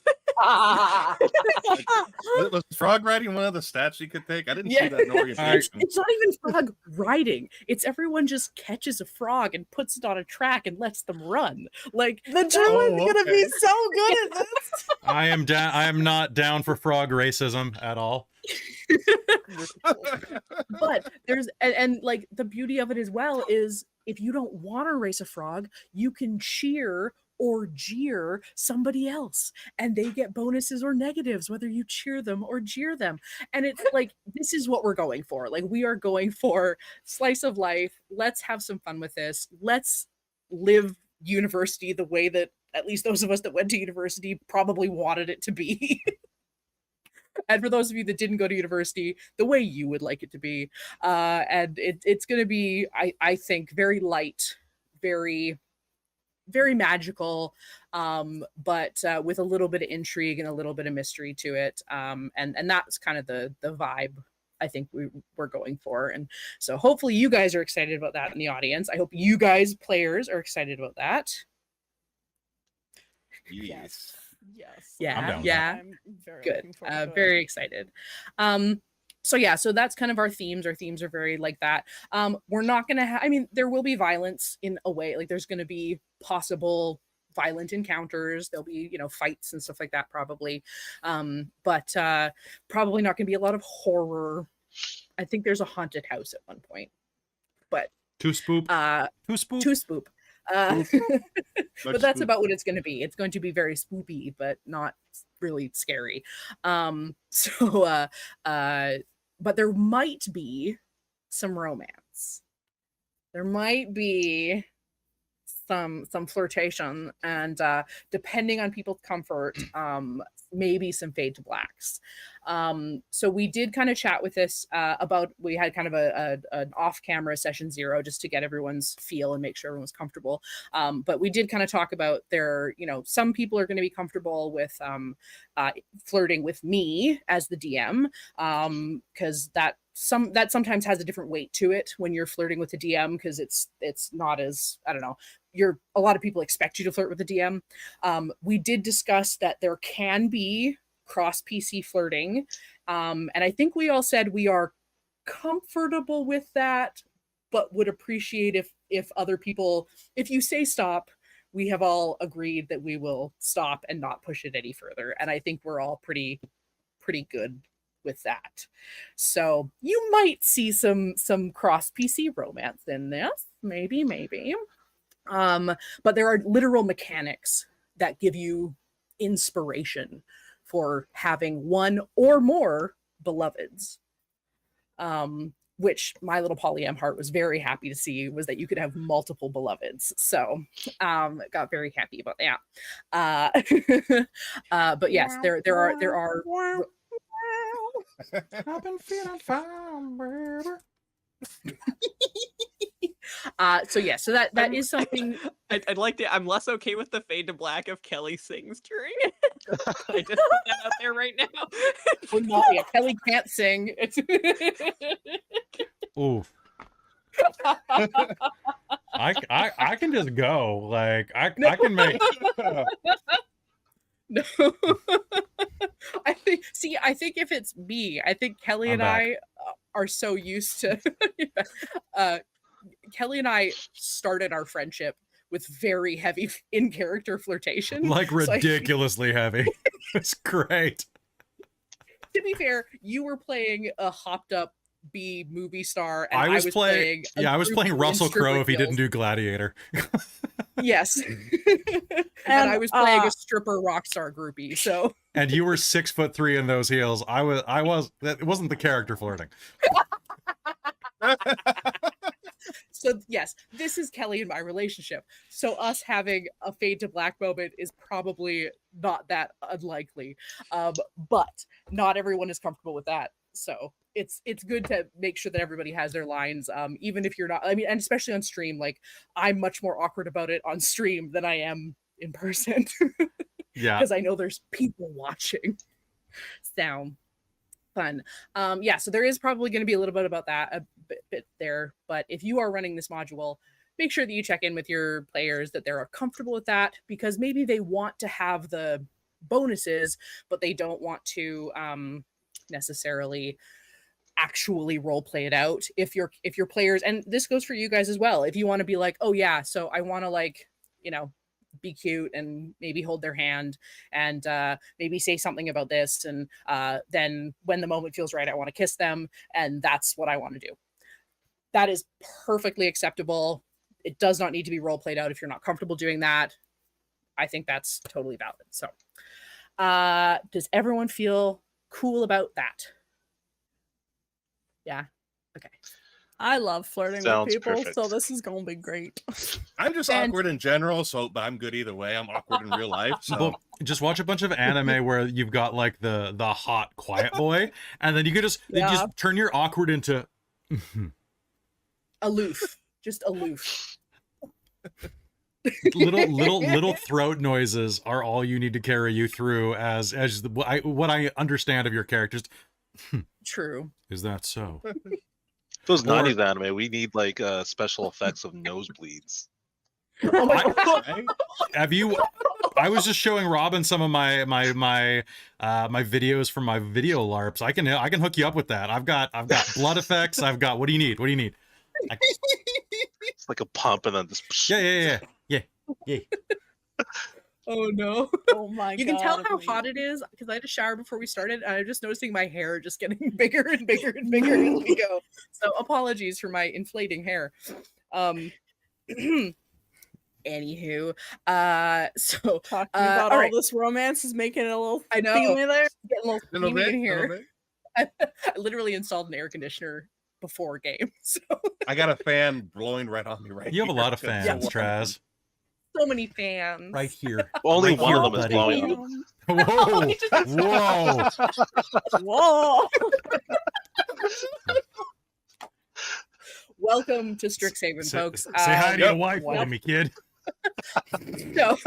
Was frog riding one of the stats you could take? I didn't Yeah. see that in orientation. It's not even frog riding. It's everyone just catches a frog and puts it on a track and lets them run. Like The druid's Oh, gonna be okay. so good at this. I am down. I am not down for frog racism at all. but there's and like the beauty of it as well is if you don't want to race a frog, you can cheer or jeer somebody else and they get bonuses or negatives whether you cheer them or jeer them. And it's like this is what we're going for. Like we are going for slice of life. Let's have some fun with this. Let's live university the way that at least those of us that went to university probably wanted it to be. And for those of you that didn't go to university, the way you would like it to be. And it's going to be, I think, very light, very, very magical, but with a little bit of intrigue and a little bit of mystery to it. And that's kind of the vibe I think we're going for. And so hopefully you guys are excited about that in the audience. I hope you guys, players, are excited about that. Yes. Yes. Yeah, I'm down with yeah. I'm very Good. looking forward to it. Very excited. So yeah, so that's kind of our themes. Our themes are very like that. We're not gonna have, I mean, there will be violence in a way, like there's gonna be possible violent encounters. There'll be, you know, fights and stuff like that probably. But probably not gonna be a lot of horror. I think there's a haunted house at one point. But Too spoop. Too spoop. too spoop. But Much that's spook. about what it's going to be. It's going to be very spoopy, but not really scary. But there might be some romance. There might be some flirtation, and depending on people's comfort, maybe some fade to blacks. So we did kind of chat with this about, we had kind of an off-camera session 0 just to get everyone's feel and make sure everyone's comfortable. But we did kind of talk about there, you know, some people are going to be comfortable with flirting with me as the DM, because that sometimes has a different weight to it when you're flirting with the DM, because it's not as, I don't know, a lot of people expect you to flirt with the DM. We did discuss that there can be cross PC flirting. And I think we all said we are comfortable with that, but would appreciate if other people, if you say stop, we have all agreed that we will stop and not push it any further. And I think we're all pretty good with that. So you might see some cross PC romance in this, maybe. But there are literal mechanics that give you inspiration for having one or more beloveds. Which my little polyam heart was very happy to see, was that you could have multiple beloveds. So got very happy about that. But yes, there are I've been feeling fine, baby. so that is something. I'd like to. I'm less okay with the fade to black if Kelly sings during it. I just put that out there right now. Well, not, yeah, Kelly can't sing. Ooh. I can just go. Like I can make. No. I think if it's me, I think Kelly I'm and back. I are so used to Kelly and I started our friendship with very heavy in-character flirtation. Like So I think, ridiculously heavy. It's great. to be fair, you were playing a hopped up B movie star, and I was playing. a Yeah, I was group playing in Russell Crowe if he stripper didn't do Gladiator. heels. Yes. And I was playing a stripper rock star groupie. So And you were 6'3" in those heels. I was. It wasn't the character flirting. So yes, this is Kelly and my relationship. So us having a fade to black moment is probably not that unlikely. But not everyone is comfortable with that. So it's good to make sure that everybody has their lines. Even if you're not, I mean, and especially on stream, like I'm much more awkward about it on stream than I am in person. Yeah. Because I know there's people watching. So fun. Yeah, so there is probably going to be a little bit about that, a bit there. But if you are running this module, make sure that you check in with your players that they're comfortable with that, because maybe they want to have the bonuses, but they don't want to necessarily actually role play it out. If your players, and this goes for you guys as well, if you want to be like, oh yeah, so I want to, like, you know, be cute and maybe hold their hand and maybe say something about this, and then when the moment feels right, I want to kiss them, and that's what I want to do. That is perfectly acceptable. It does not need to be role played out if you're not comfortable doing that. I think that's totally valid. So does everyone feel cool about that? Yeah. Okay. I love flirting Sounds with people, perfect. so this is gonna be great. I'm just awkward in general, so but I'm good either way. I'm awkward in real life, so Well, just watch a bunch of anime where you've got like the hot quiet boy, and then you could just turn your awkward into Aloof. Just aloof. little throat noises are all you need to carry you through as what I understand of your characters. True. Is that so? Those Or- 90s anime, we need like special effects of nosebleeds. Oh my God. Right? Have you? I was just showing Robin some of my videos from my video LARPs. I can hook you up with that. I've got blood effects. I've got, what do you need? What do you need? It's like a pump and then just Yeah. Oh no. Oh my You god. can tell how wait. hot it is because I had a shower before we started, and I'm just noticing my hair just getting bigger and bigger and bigger as we go. So apologies for my inflating hair. Anywho, so Talking about all all right. this romance is making it a little I know. steamy there. Getting a little Little steamy bit, in little here. bit. I literally installed an air conditioner before game, so I got a fan blowing right on me right You have a here. lot of It's fans, so Traz. so many fans. Right here. only Right one here, of them is buddy. blowing up. Whoa! Whoa! Whoa. Welcome to Strixhaven, folks. Say hi to your wife well- for me, kid. So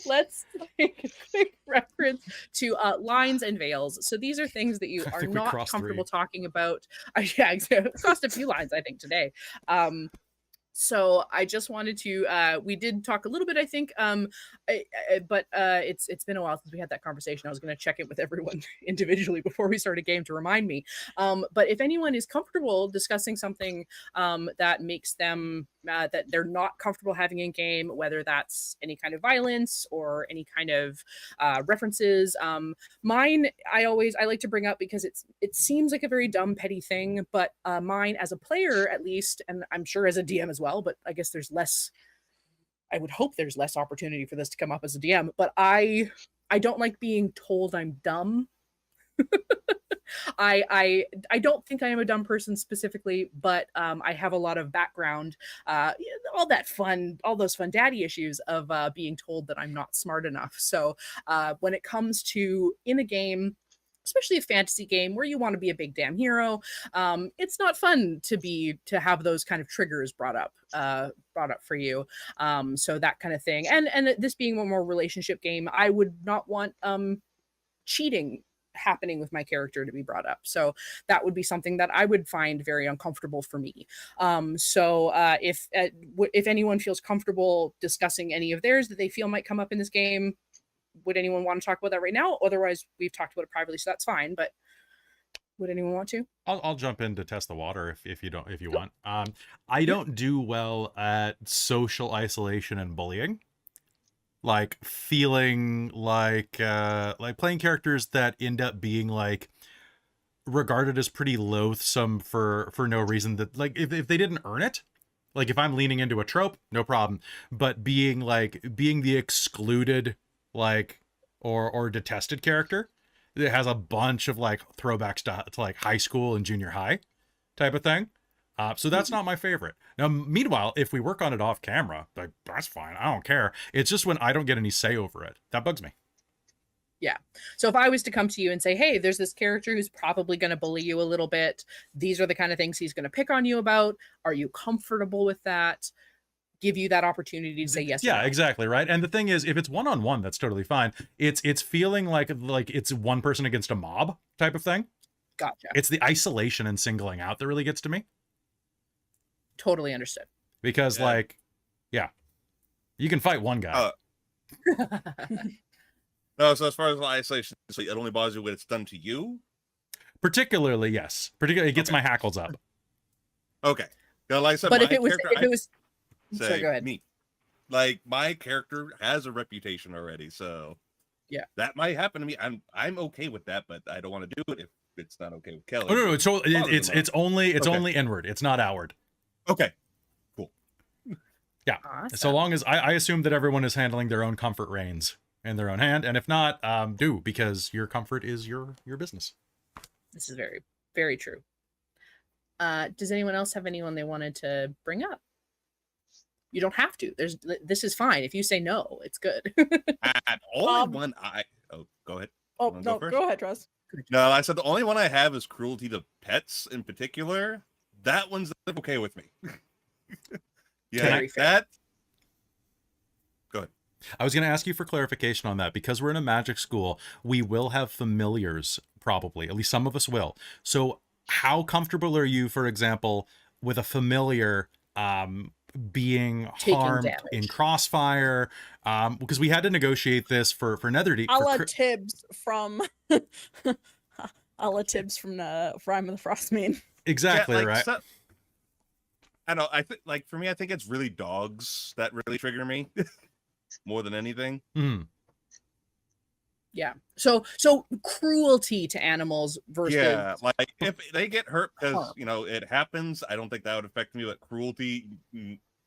let's take a quick reference to lines and veils. So these are things that you I are think we not crossed comfortable 3. talking about. Yeah, exactly. Crossed a few lines, I think, today. So I just wanted to we did talk a little bit, I think, but it's been a while since we had that conversation. I was going to check it with everyone individually before we started game to remind me. But if anyone is comfortable discussing something that makes them that they're not comfortable having in game, whether that's any kind of violence or any kind of references, mine I like to bring up because it seems like a very dumb petty thing, but mine as a player at least, and I'm sure as a DM as well, but I guess I would hope there's less opportunity for this to come up as a DM, but I don't like being told I'm dumb. I don't think I am a dumb person specifically, but I have a lot of background, all those fun daddy issues of being told that I'm not smart enough. So when it comes to in a game, especially a fantasy game where you want to be a big damn hero, it's not fun to have those kind of triggers brought up for you. So that kind of thing, and this being one more relationship game, I would not want cheating happening with my character to be brought up. So that would be something that I would find very uncomfortable for me. So if anyone feels comfortable discussing any of theirs that they feel might come up in this game, would anyone want to talk about that right now? Otherwise, we've talked about it privately, so that's fine. But would anyone want to? I'll jump in to test the water if you want. I don't do well at social isolation and bullying. Like feeling like playing characters that end up being like regarded as pretty loathsome for no reason, that like if they didn't earn it. Like if I'm leaning into a trope, no problem. But being the excluded like or detested character that has a bunch of like throwbacks to like high school and junior high type of thing. So that's not my favorite. Now, meanwhile, if we work on it off camera, like that's fine. I don't care. It's just when I don't get any say over it that bugs me. Yeah. So if I was to come to you and say, hey, there's this character who's probably going to bully you a little bit. These are the kind of things he's going to pick on you about. Are you comfortable with that? Give you that opportunity to say yes. Yeah, or no. exactly. Right. And the thing is, if it's one-on-one, that's totally fine. It's feeling like it's one person against a mob type of thing. Gotcha. It's the isolation and singling out that really gets to me. Totally understood. Because you can fight one guy. No, so as far as isolation, so it only bothers you when it's done to you? Particularly, yes. Particularly, it gets Okay. my hackles up. Okay. Now, like I said, But my if it was, character, if it was, say sorry, go ahead. me. Like, my character has a reputation already, so Yeah. that might happen to me. I'm okay with that, but I don't want to do it if it's not okay with Kelly. Oh no, it's only Okay. only inward. It's not outward. Okay. Yeah. Awesome. So long as I assume that everyone is handling their own comfort reins in their own hand, and if not, do, because your comfort is your business. This is very, very true. Does anyone else have anyone they wanted to bring up? You don't have to. This is fine. If you say no, it's good. Only one I. Oh, go ahead. Oh Wanna no, go first? go ahead, Trez. No, I said the only one I have is cruelty to pets in particular. That one's okay with me. Yeah, Very fair. that. I was going to ask you for clarification on that, because we're in a magic school. We will have familiars, probably. At least some of us will. So how comfortable are you, for example, with a familiar being Taking harmed damage. in crossfire? Because we had to negotiate this for Netherdeep. A la Tibbs from a la Tibbs from Rime of the Frostmaiden. Exactly, Yeah, like, right? so- I know. I think, like, for me, I think it's really dogs that really trigger me more than anything. Mhm. Yeah. So cruelty to animals versus Yeah, like if they get hurt because Harm. it happens, I don't think that would affect me. But cruelty,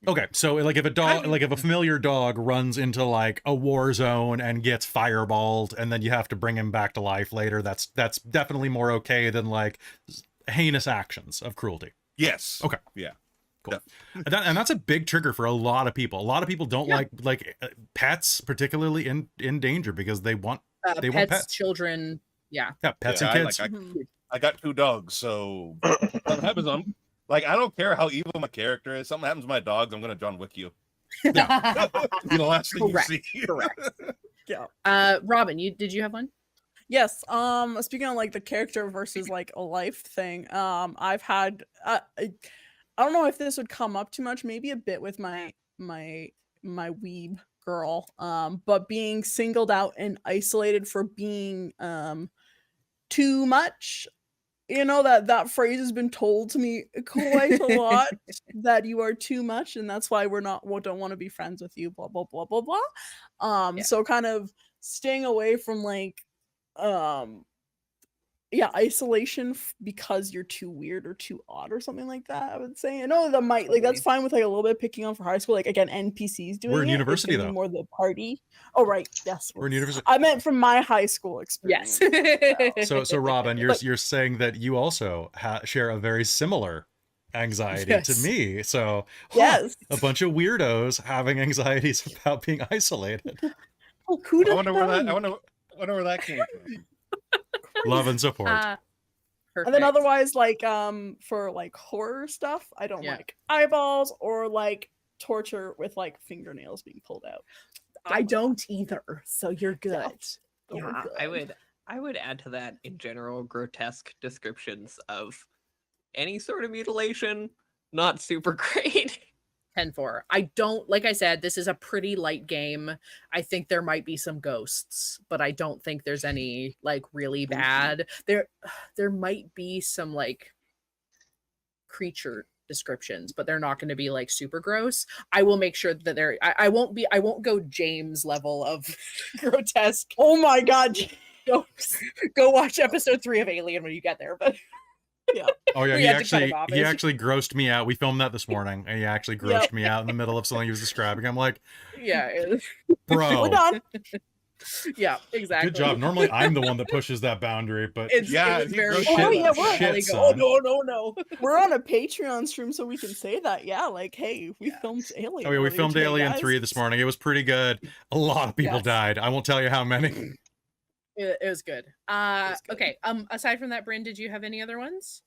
Okay, so like if a dog, mean- like if a familiar dog runs into like a war zone and gets fireballed, and then you have to bring him back to life later, that's definitely more okay than like heinous actions of cruelty. yes, Okay. yeah, Cool. And that's a big trigger for a lot of people. A lot of people don't Yeah. like pets, particularly in danger, because they want they want pets, pets. children. Yeah. pets Yeah, and kids. I got 2 dogs, so something happens. Like, I don't care how evil my character is. Something happens to my dogs, I'm gonna John Wick you. Be the last thing Correct, you see. correct. Yeah. Robin, did you have one? Yes. Speaking of like the character versus like a life thing, I've had I don't know if this would come up too much, maybe a bit with my weeb girl, but being singled out and isolated for being too much. That phrase has been told to me quite a lot, that you are too much, and that's why we don't want to be friends with you, blah blah blah blah blah. Yeah. So kind of staying away from like isolation because you're too weird or too odd or something like that, I would say. I know that might like that's fine with like a little bit of picking on for high school, like again NPCs doing We're in it. university, It's gonna be though. more the party. Oh right, yes, We're in university. I meant from my high school experience. Yes. So Robin, But- you're saying that you also share a very similar anxiety Yes. to me. So Yes. a bunch of weirdos having anxieties about being isolated. Oh, who'd I have wonder where that. known? I wonder where that came from. Love and support. And then Perfect. otherwise, like for like horror stuff, I don't Yeah. like eyeballs or like torture with like fingernails being pulled out. I don't either, so you're good. Yeah. Yeah, I would add to that, in general, grotesque descriptions of any sort of mutilation, not super great. 10-4. I don't, like I said, this is a pretty light game. I think there might be some ghosts, but I don't think there's any like really bad. There might be some like creature descriptions, but they're not going to be like super gross. I will make sure that I won't go James level of grotesque. Oh my god. Go watch episode 3 of Alien when you get there, but Oh yeah, We he had to cut him actually off. he actually grossed me out. We filmed that this morning, and he actually grossed me out in the middle of something he was describing. I'm like, yeah, bro, We're done. yeah, exactly. good job. Normally I'm the one that pushes that boundary, but It Yeah, was he very grossed you out. Oh, yeah, shit, shit, Ellie go, son. oh no. We're on a Patreon stream, so we can say that. Yeah, like, hey, we filmed Alien. oh yeah, we earlier filmed today, Alien guys. 3 this morning. It was pretty good. A lot of people Yes. died. I won't tell you how many. It was good. was good. Okay. Aside from that, Brynn, did you have any other ones?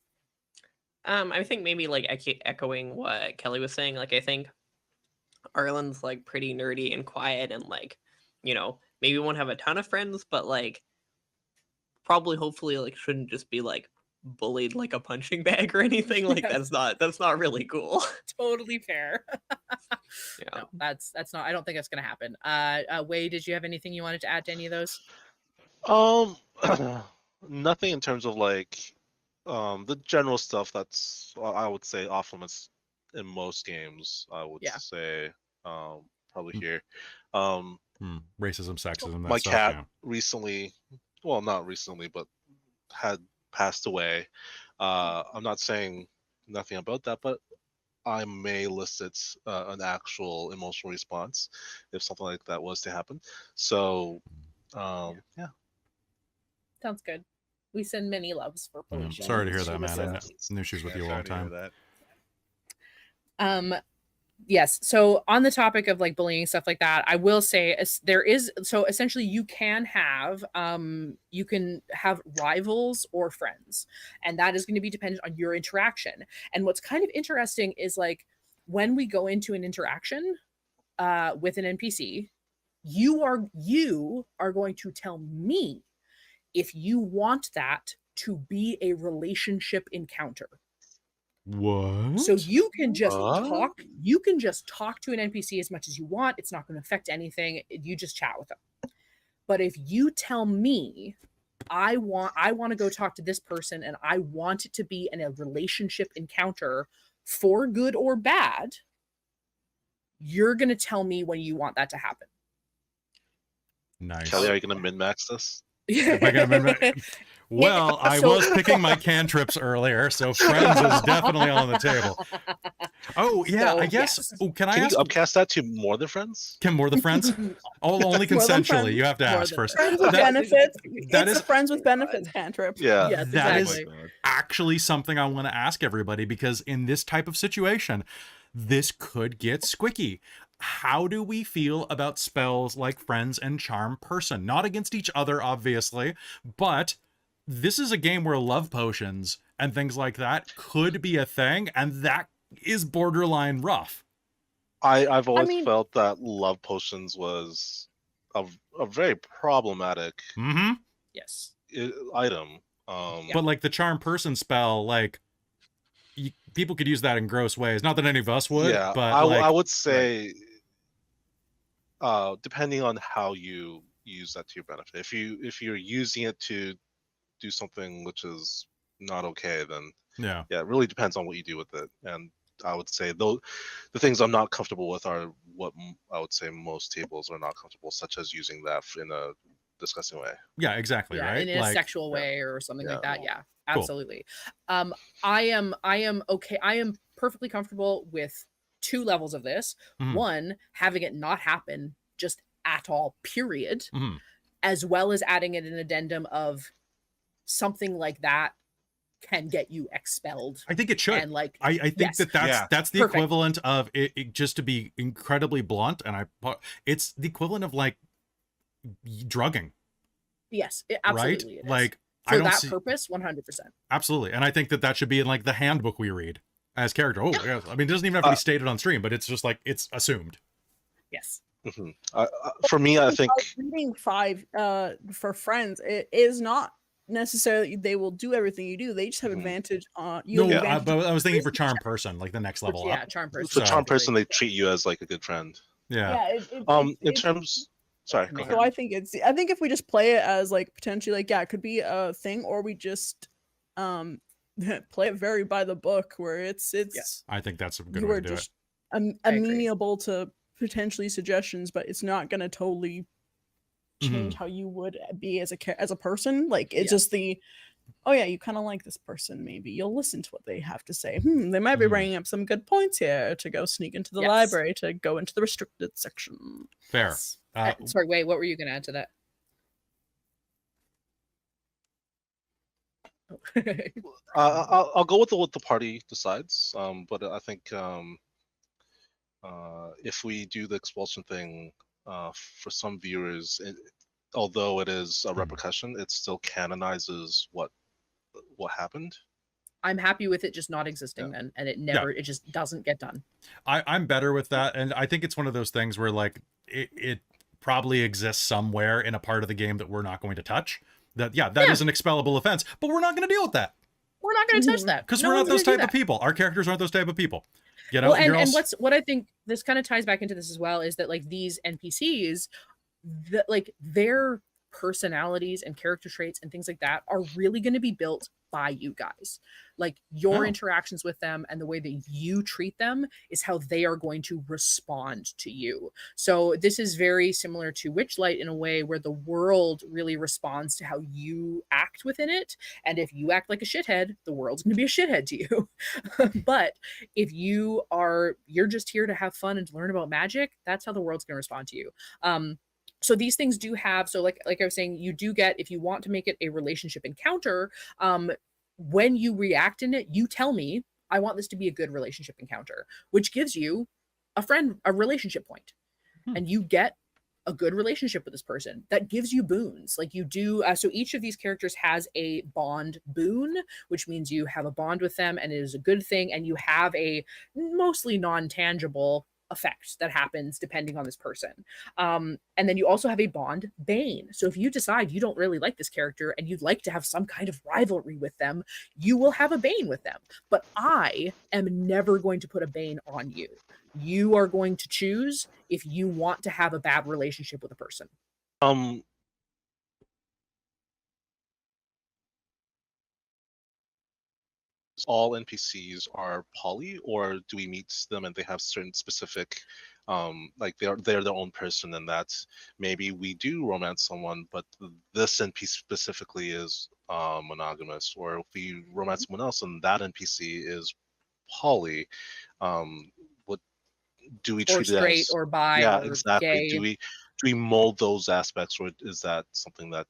I think maybe like echoing what Kelly was saying. Like, I think Arlynn's like pretty nerdy and quiet, and like, maybe won't have a ton of friends, but like, probably hopefully like shouldn't just be like bullied like a punching bag or anything. Like Yes. that's not really cool. Totally fair. Yeah. No, that's not. I don't think that's going to happen. Wei, did you have anything you wanted to add to any of those? Nothing in terms of like the general stuff that's I would say off limits in most games. I would Yeah. say probably Mm. here. Racism, sexism, that My stuff. cat Yeah. recently, well, not recently, but had passed away. I'm not saying nothing about that, but I may elicit an actual emotional response if something like that was to happen. So, yeah. Sounds good. We send many loves for Yeah, Felicia. sorry to hear She that, was man. I a- knew she was with Yeah, you a long sorry to hear time. that. Yes. So on the topic of like bullying stuff like that, I will say there is, so essentially you can have rivals or friends, and that is going to be dependent on your interaction. And what's kind of interesting is like when we go into an interaction with an NPC, you are going to tell me if you want that to be a relationship encounter. What? So you can just What? talk. You can just talk to an NPC as much as you want. It's not going to affect anything. You just chat with them. But if you tell me, I want to go talk to this person, and I want it to be in a relationship encounter, for good or bad, you're going to tell me when you want that to happen. Nice. Kelly, are you gonna min-max this? Am I gonna remember? Well, I so- was picking my cantrips earlier, so friends is definitely on the table. Oh yeah, So, I guess. yes. Oh, can I Can ask? you upcast that to more than friends? Can more than friends? Oh, only More than consensually. friends, You have to more ask than first. Friends with That- benefits. that It's is- a friends with benefits cantrip. Yeah. Yes, that is exactly. actually something I want to ask everybody, because in this type of situation, this could get squicky. How do we feel about spells like Friends and Charm Person? Not against each other, obviously, but this is a game where love potions and things like that could be a thing, and that is borderline rough. I've always mean- felt that love potions was a very problematic Mm-hmm. Yes. item. But like the Charm Person spell, like people could use that in gross ways. Not that any of us would, yeah, but I would say, depending on how you use that to your benefit. If you're using it to do something which is not okay, then yeah. yeah, it really depends on what you do with it. And I would say though the things I'm not comfortable with are what I would say most tables are not comfortable, such as using that in a disgusting way. Yeah, exactly, Yeah, right? in a Like, sexual way or something like Yeah. that. Yeah, Cool. absolutely. I am okay. I am perfectly comfortable with two levels of this. Mhm. One, having it not happen just at all, period, Mhm. as well as adding in an addendum of something like that can get you expelled. I think it should. And like, I think yes. that's Yeah. that's the Perfect. equivalent of it, just to be incredibly blunt, and it's the equivalent of like drugging, yes, it right? absolutely it is. Like I for don't that see purpose, 100%. absolutely, and I think that should be in like the handbook we read as character. Oh, yeah. I mean, it doesn't even have to be stated on stream, but it's just like it's assumed. Yes. Mhm. For me, I think Reading 5 for friends, it is not necessarily they will do everything you do. They just have Mhm. advantage on you. No, have Yeah. advantage but I was thinking for charisma Charm check. Person, like the next level Yeah, up. charm person. for charm specifically. person, they treat you as like a good friend. Yeah. In terms, sorry, go Make ahead. So I think if we just play it as like potentially like it could be a thing, or we just play it very by the book where it's I think that's a good you way are to do just I agree. amenable to potentially suggestions, but it's not gonna totally change Mhm. how you would be as a person. Like it's Yeah. just oh yeah, you kind of like this person. Maybe you'll listen to what they have to say. They might be Mhm. bringing up some good points here to go sneak into the Yes. library, to go into the restricted section. Fair. Yes. Sorry, wait, what were you going to add to that? I'll go with what the party decides. But I think if we do the expulsion thing, for some viewers, although it is a repercussion, it still canonizes what happened. I'm happy with it just not existing then, and it just doesn't get done. I'm better with that, and I think it's one of those things where like it probably exists somewhere in a part of the game that we're not going to touch. That is an expellable offense, but we're not going to deal with that. we're not going to touch that Because No we're not one's those gonna do type of that. people. Our characters aren't those type of people. You know, Well, you're and also... what I think this kind of ties back into this as well is that like these NPCs, that like their personalities and character traits and things like that are really going to be built by you guys. Like your Oh. interactions with them and the way that you treat them is how they are going to respond to you. So this is very similar to Witchlight in a way where the world really responds to how you act within it. And if you act like a shithead, the world's going to be a shithead to you. But if you're just here to have fun and to learn about magic, that's how the world's going to respond to you. So these things do have, so like I was saying, you do get, if you want to make it a relationship encounter, when you react in it, you tell me, I want this to be a good relationship encounter, which gives you a relationship point. And you get a good relationship with this person that gives you boons. Like you do, so each of these characters has a bond boon, which means you have a bond with them and it is a good thing, and you have a mostly non-tangible effect that happens depending on this person. And then you also have a bond bane. So if you decide you don't really like this character and you'd like to have some kind of rivalry with them, you will have a bane with them. But I am never going to put a bane on you. You are going to choose if you want to have a bad relationship with a person. All NPCs are poly, or do we meet them and they have certain specific, like they're their own person, and that maybe we do romance someone, but this NPC specifically is monogamous, or if we romance someone else and that NPC is poly, what do we Or treat it straight as? or bi Yeah, or exactly. gay. Do we mold those aspects, or is that something that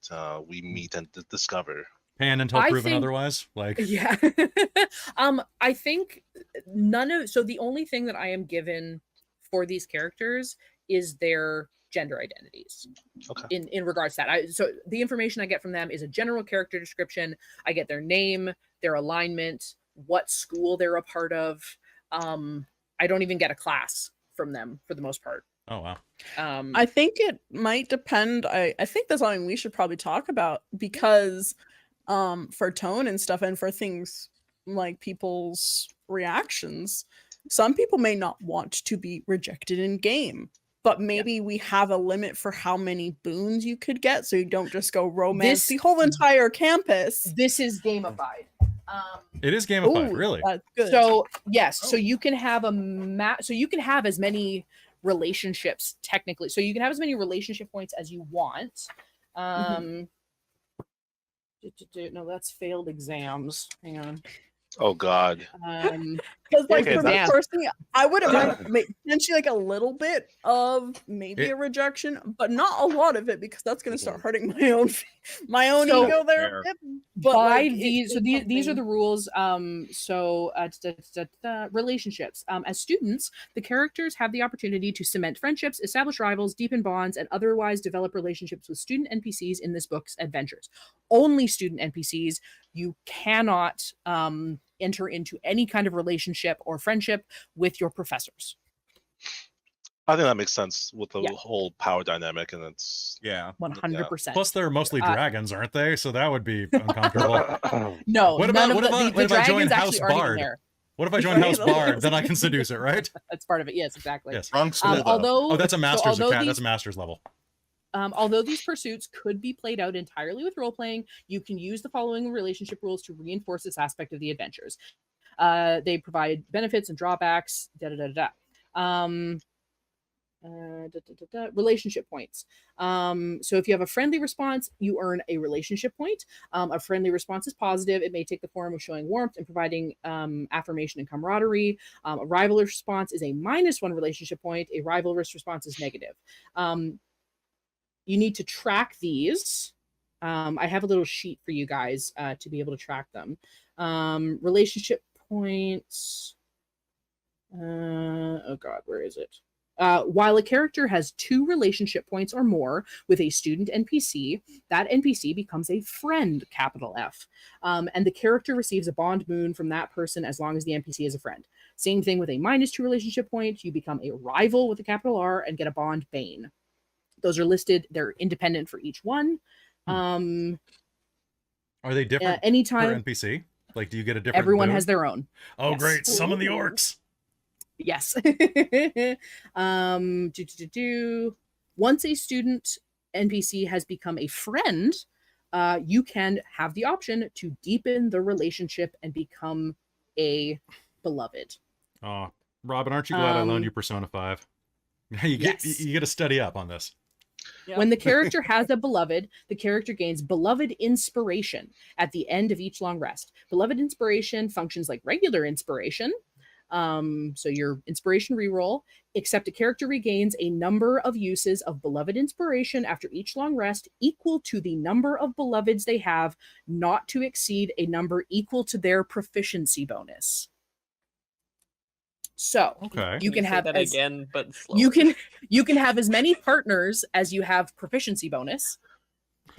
we meet and discover? Pan until I proven think- otherwise. Like, Yeah. I think so the only thing that I am given for these characters is their gender identities. Okay. In regards to that. So the information I get from them is a general character description. I get their name, their alignment, what school they're a part of. I don't even get a class from them for the most part. oh wow. I think it might depend. I think that's something we should probably talk about, because for tone and stuff, and for things like people's reactions, some people may not want to be rejected in game, but maybe we have a limit for how many boons you could get, so you don't just go romance the whole entire campus. This is gamified. It is gamified, Ooh, really. that's good. So yes, so you can have so you can have as many relationships technically. So you can have as many relationship points as you want. No, that's failed exams. Hang on. Oh God. Because like Okay, for me that's- personally, I wouldn't mind potentially like a little bit of maybe It- a rejection, but not a lot of it, because that's going to start hurting my own So- ego there. Fair. But By like, these, so it's these are the something- rules. Relationships. As students, the characters have the opportunity to cement friendships, establish rivals, deepen bonds, and otherwise develop relationships with student NPCs in this book's adventures. Only student NPCs. You cannot enter into any kind of relationship or friendship with your professors. I think that makes sense with the Yeah. whole power dynamic, and it's 100%. Plus, they're mostly Uh, dragons, aren't they? So that would be uncomfortable. No, What none about- of what the if I join dragons House actually aren't even Bard? there. What if I join House Right, Bard? Then I can seduce it, right? That's part of it. Yes, exactly. Yes. Wrong school, though. Although, Oh, that's a so master's. although That's these- a master's level. Although these pursuits could be played out entirely with role playing, you can use the following relationship rules to reinforce this aspect of the adventures. They provide benefits and drawbacks. Relationship points. So if you have a friendly response, you earn a relationship point. A friendly response is positive. It may take the form of showing warmth and providing affirmation and camaraderie. A rivalrous response is a -1 relationship point. A rivalrous response is negative. You need to track these. I have a little sheet for you guys to be able to track them. Relationship points. Oh God, where is it? While a character has 2 relationship points or more with a student NPC, that NPC becomes a friend, capital F. And the character receives a bond boon from that person as long as the NPC is a friend. Same thing with a -2 relationship point. You become a rival with a capital R and get a bond bane. Those are listed. They're independent for each one. Are they different per Anytime. NPC? Like, do you get a different Everyone boon? has their own. Oh, yes. great. Summon the orcs. Yes. Once a student NPC has become a friend, you can have the option to deepen the relationship and become a beloved. Oh, Robin, aren't you glad I loaned you Persona 5? You get to study up on this. Yep. When the character has a beloved, the character gains beloved inspiration at the end of each long rest. Beloved inspiration functions like regular inspiration. So your inspiration reroll, except a character regains a number of uses of beloved inspiration after each long rest equal to the number of beloveds they have, not to exceed a number equal to their proficiency bonus. So Okay. you can say have that as, again, but slower. you can have as many partners as you have proficiency bonus.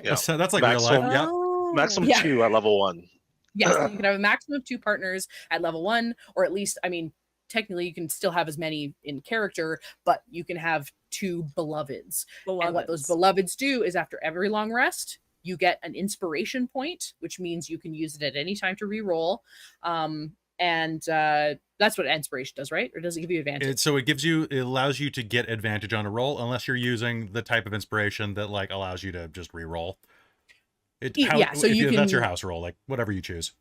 Yeah. That's like real life. Maximum- Yep. Oh. Maximum Yeah. 2 at level 1. Yes, you can have a maximum of 2 partners at level 1, or at least, I mean, technically you can still have as many in character, but you can have 2 beloveds. And what those beloveds do is after every long rest, you get an inspiration point, which means you can use it at any time to reroll. And that's what inspiration does, right? Or does it give you advantage? It allows you to get advantage on a roll unless you're using the type of inspiration that like allows you to just reroll. So that's your house roll, like whatever you choose.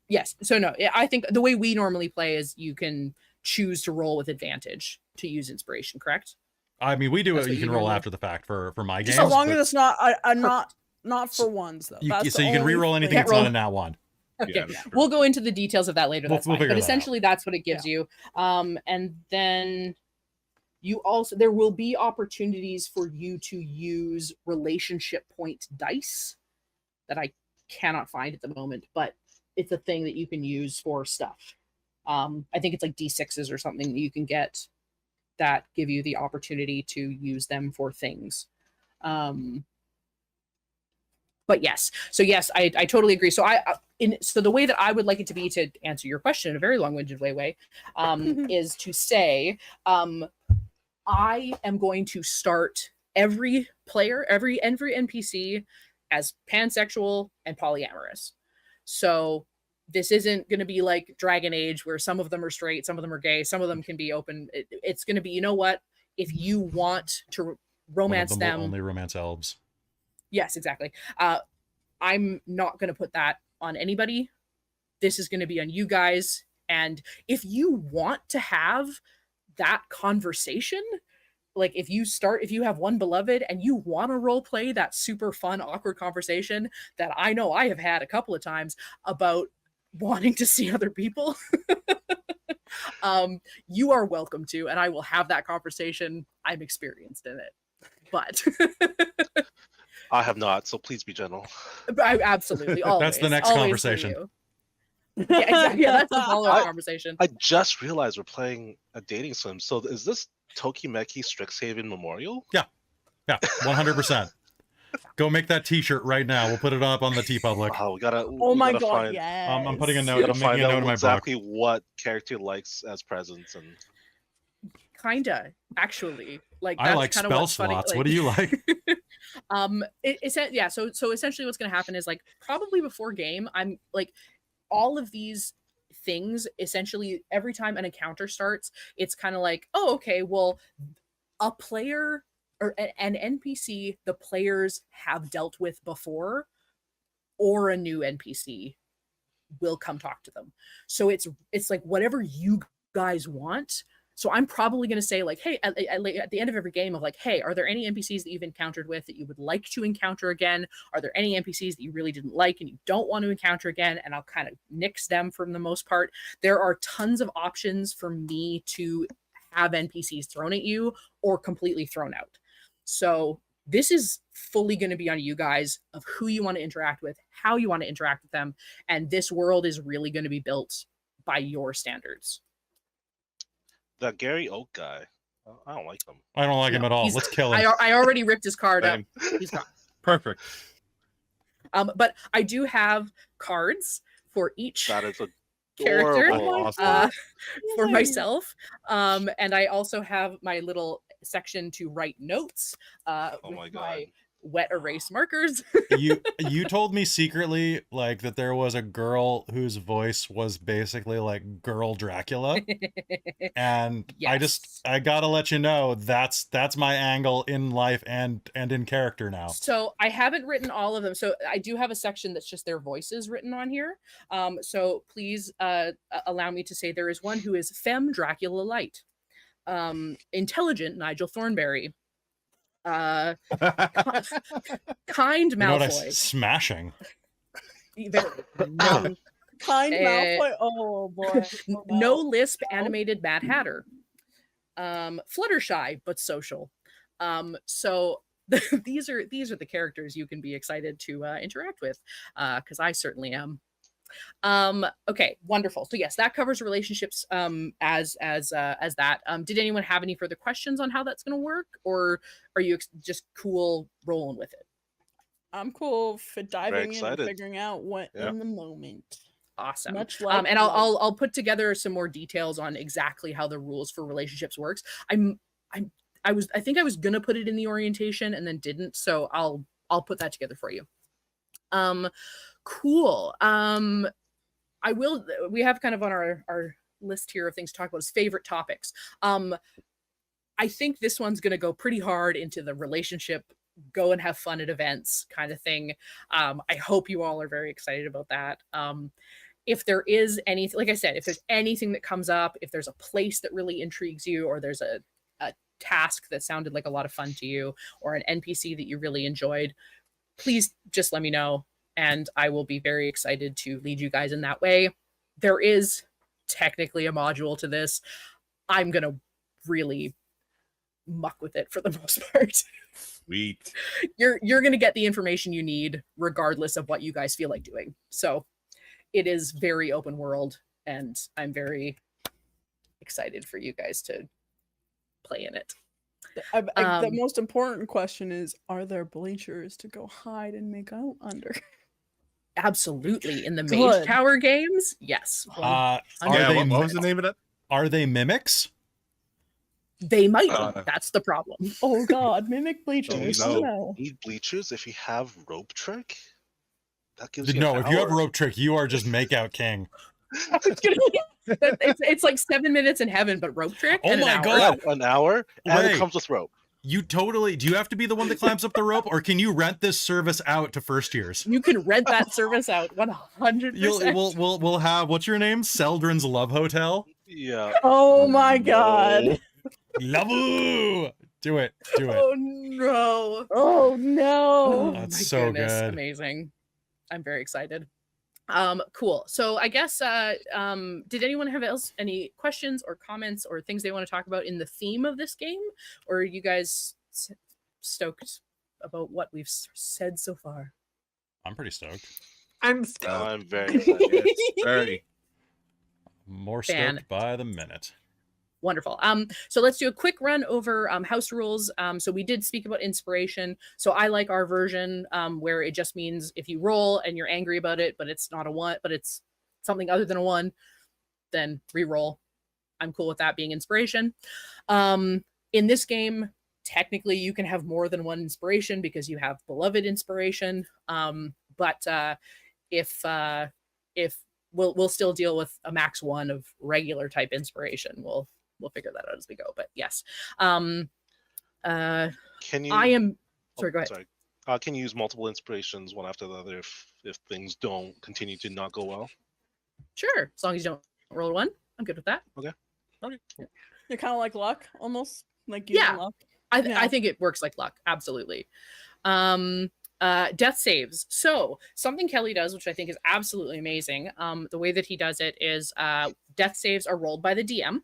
Yes. So no, I think the way we normally play is you can choose to roll with advantage to use inspiration, correct? I mean, we do That's it. what You can you roll normally- after the fact for my games. Just as long but as it's not for ones though. That's so you can the only reroll anything thing. that's not a nat 1. Okay. Yeah, that's true. We'll go into the details of that later. That's We'll fine. figure But that out. essentially, that's what it gives you. And then there will be opportunities for you to use relationship point dice that I cannot find at the moment, but it's a thing that you can use for stuff. I think it's like D6s or something that you can get that give you the opportunity to use them for things. But yes, so yes, I totally agree. So so the way that I would like it to be, to answer your question in a very long-winded way, is to say, I am going to start every player, every NPC as pansexual and polyamorous. So this isn't going to be like Dragon Age where some of them are straight, some of them are gay, some of them can be open. It's going to be, you know what? If you want to romance One of them, will only romance elves. yes, exactly. I'm not going to put that on anybody. This is going to be on you guys. And if you want to have that conversation, like if you have one beloved and you want to role play that super fun, awkward conversation that I know I have had a couple of times about wanting to see other people, you are welcome to, and I will have that conversation. I'm experienced in it, but I have not, so please be gentle. I absolutely always. That's the next always conversation. for you. Yeah, exactly. Yeah, that's the follow-up conversation. I just realized we're playing a dating sim. So is this Tokimeki Strixhaven Memorial? Yeah, 100%. Go make that T-shirt right now. We'll put it up on the TeePublic. Oh, we gotta. Oh we my gotta god, find, yes. I'm putting a We note. gotta I'm making find a note out in my exactly book. what character likes as presents and. Kinda, actually. Like I that's like kinda spell what's funny, slots. like- What do you like? So essentially what's going to happen is like probably before game, I'm like all of these things, essentially every time an encounter starts, it's kind of like, oh, okay, well, a player or an NPC the players have dealt with before, or a new NPC will come talk to them. So it's like whatever you guys want. So I'm probably going to say like, hey, at the end of every game of like, hey, are there any NPCs that you've encountered with that you would like to encounter again? Are there any NPCs that you really didn't like and you don't want to encounter again? And I'll kind of nix them for the most part. There are tons of options for me to have NPCs thrown at you or completely thrown out. So this is fully going to be on you guys of who you want to interact with, how you want to interact with them. And this world is really going to be built by your standards. That Gary Oak guy, I don't like him. I don't like him No, at all. he's- Let's kill him. I already ripped his card up. Same. He's gone. Perfect. But I do have cards for each That is character adorable. Awesome. for Yay. myself. And I also have my little section to write notes Oh my god. wet erase markers. You told me secretly like that there was a girl whose voice was basically like girl Dracula, and Yes. I gotta let you know that's my angle in life and in character now. So I haven't written all of them. So I do have a section that's just their voices written on here. So please allow me to say there is one who is Femme Dracula Light, intelligent Nigel Thornberry, kind You know what Malfoy, smashing. no, Kind Malfoy. Oh boy. Oh, no lisp animated Mad Hatter, Fluttershy but social. So these are the characters you can be excited to interact with, because I certainly am. Okay, wonderful. So yes, that covers relationships as that. Did anyone have any further questions on how that's going to work, or are you just cool rolling with it? I'm cool for diving in and excited. figuring out what Yeah. in the moment. Awesome. Much like And I'll put together some more details on exactly how the rules for relationships works. I think I was gonna put it in the orientation and then didn't, so I'll put that together for you. Cool. We have kind of on our list here of things to talk about is favorite topics. I think this one's gonna go pretty hard into the relationship, go and have fun at events kind of thing. I hope you all are very excited about that. If there is anything, like I said, if there's anything that comes up, if there's a place that really intrigues you, or there's a task that sounded like a lot of fun to you, or an NPC that you really enjoyed, please just let me know, and I will be very excited to lead you guys in that way. There is technically a module to this. I'm gonna really muck with it for the most part. Sweet. You're gonna get the information you need regardless of what you guys feel like doing. So it is very open world, and I'm very excited for you guys to play in it. The most important question is, are there bleachers to go hide and make out under? Absolutely. In the Mage Good. Tower games, yes. Are Yeah, they what was the name of that? are they mimics? They might. Uh, That's the problem. Oh god, mimic bleachers. no. Oh no. Need bleachers if you have rope trick. That gives you No, an if you have hour. rope trick, you are just make out king. It's like 7 minutes in heaven, but rope trick. Oh and an my hour. God. Yeah, an hour, and Wait. it comes with rope. You totally do. You have to be the one that climbs up the rope, or can you rent this service out to first years? You can rent that service out 100%. We'll have, what's your name? Celdrynn's Love Hotel. Yeah. Oh my god. Love. Do it. Oh no. Oh no. That's my so goodness. good. Amazing. I'm very excited. Cool. So I guess did anyone have any questions or comments or things they want to talk about in the theme of this game, or are you guys stoked about what we've said so far? I'm pretty stoked. I'm still. I'm very excited. Very. More stoked by the minute. Wonderful. So let's do a quick run over house rules. So we did speak about inspiration. So I like our version where it just means if you roll and you're angry about it, but it's not a 1, but it's something other than a 1, then re-roll. I'm cool with that being inspiration. In this game, technically you can have more than 1 inspiration because you have beloved inspiration. But if we'll still deal with a max 1 of regular type inspiration. We'll figure that out as we go, but yes. Can you? I am sorry, go ahead. Sorry. Can you use multiple inspirations one after the other if things don't continue to not go well? Sure, as long as you don't roll a 1, I'm good with that. Okay. You're kind of like luck, almost like using luck. I think it works like luck, absolutely. Death saves. So something Kelly does, which I think is absolutely amazing. The way that he does it is death saves are rolled by the DM.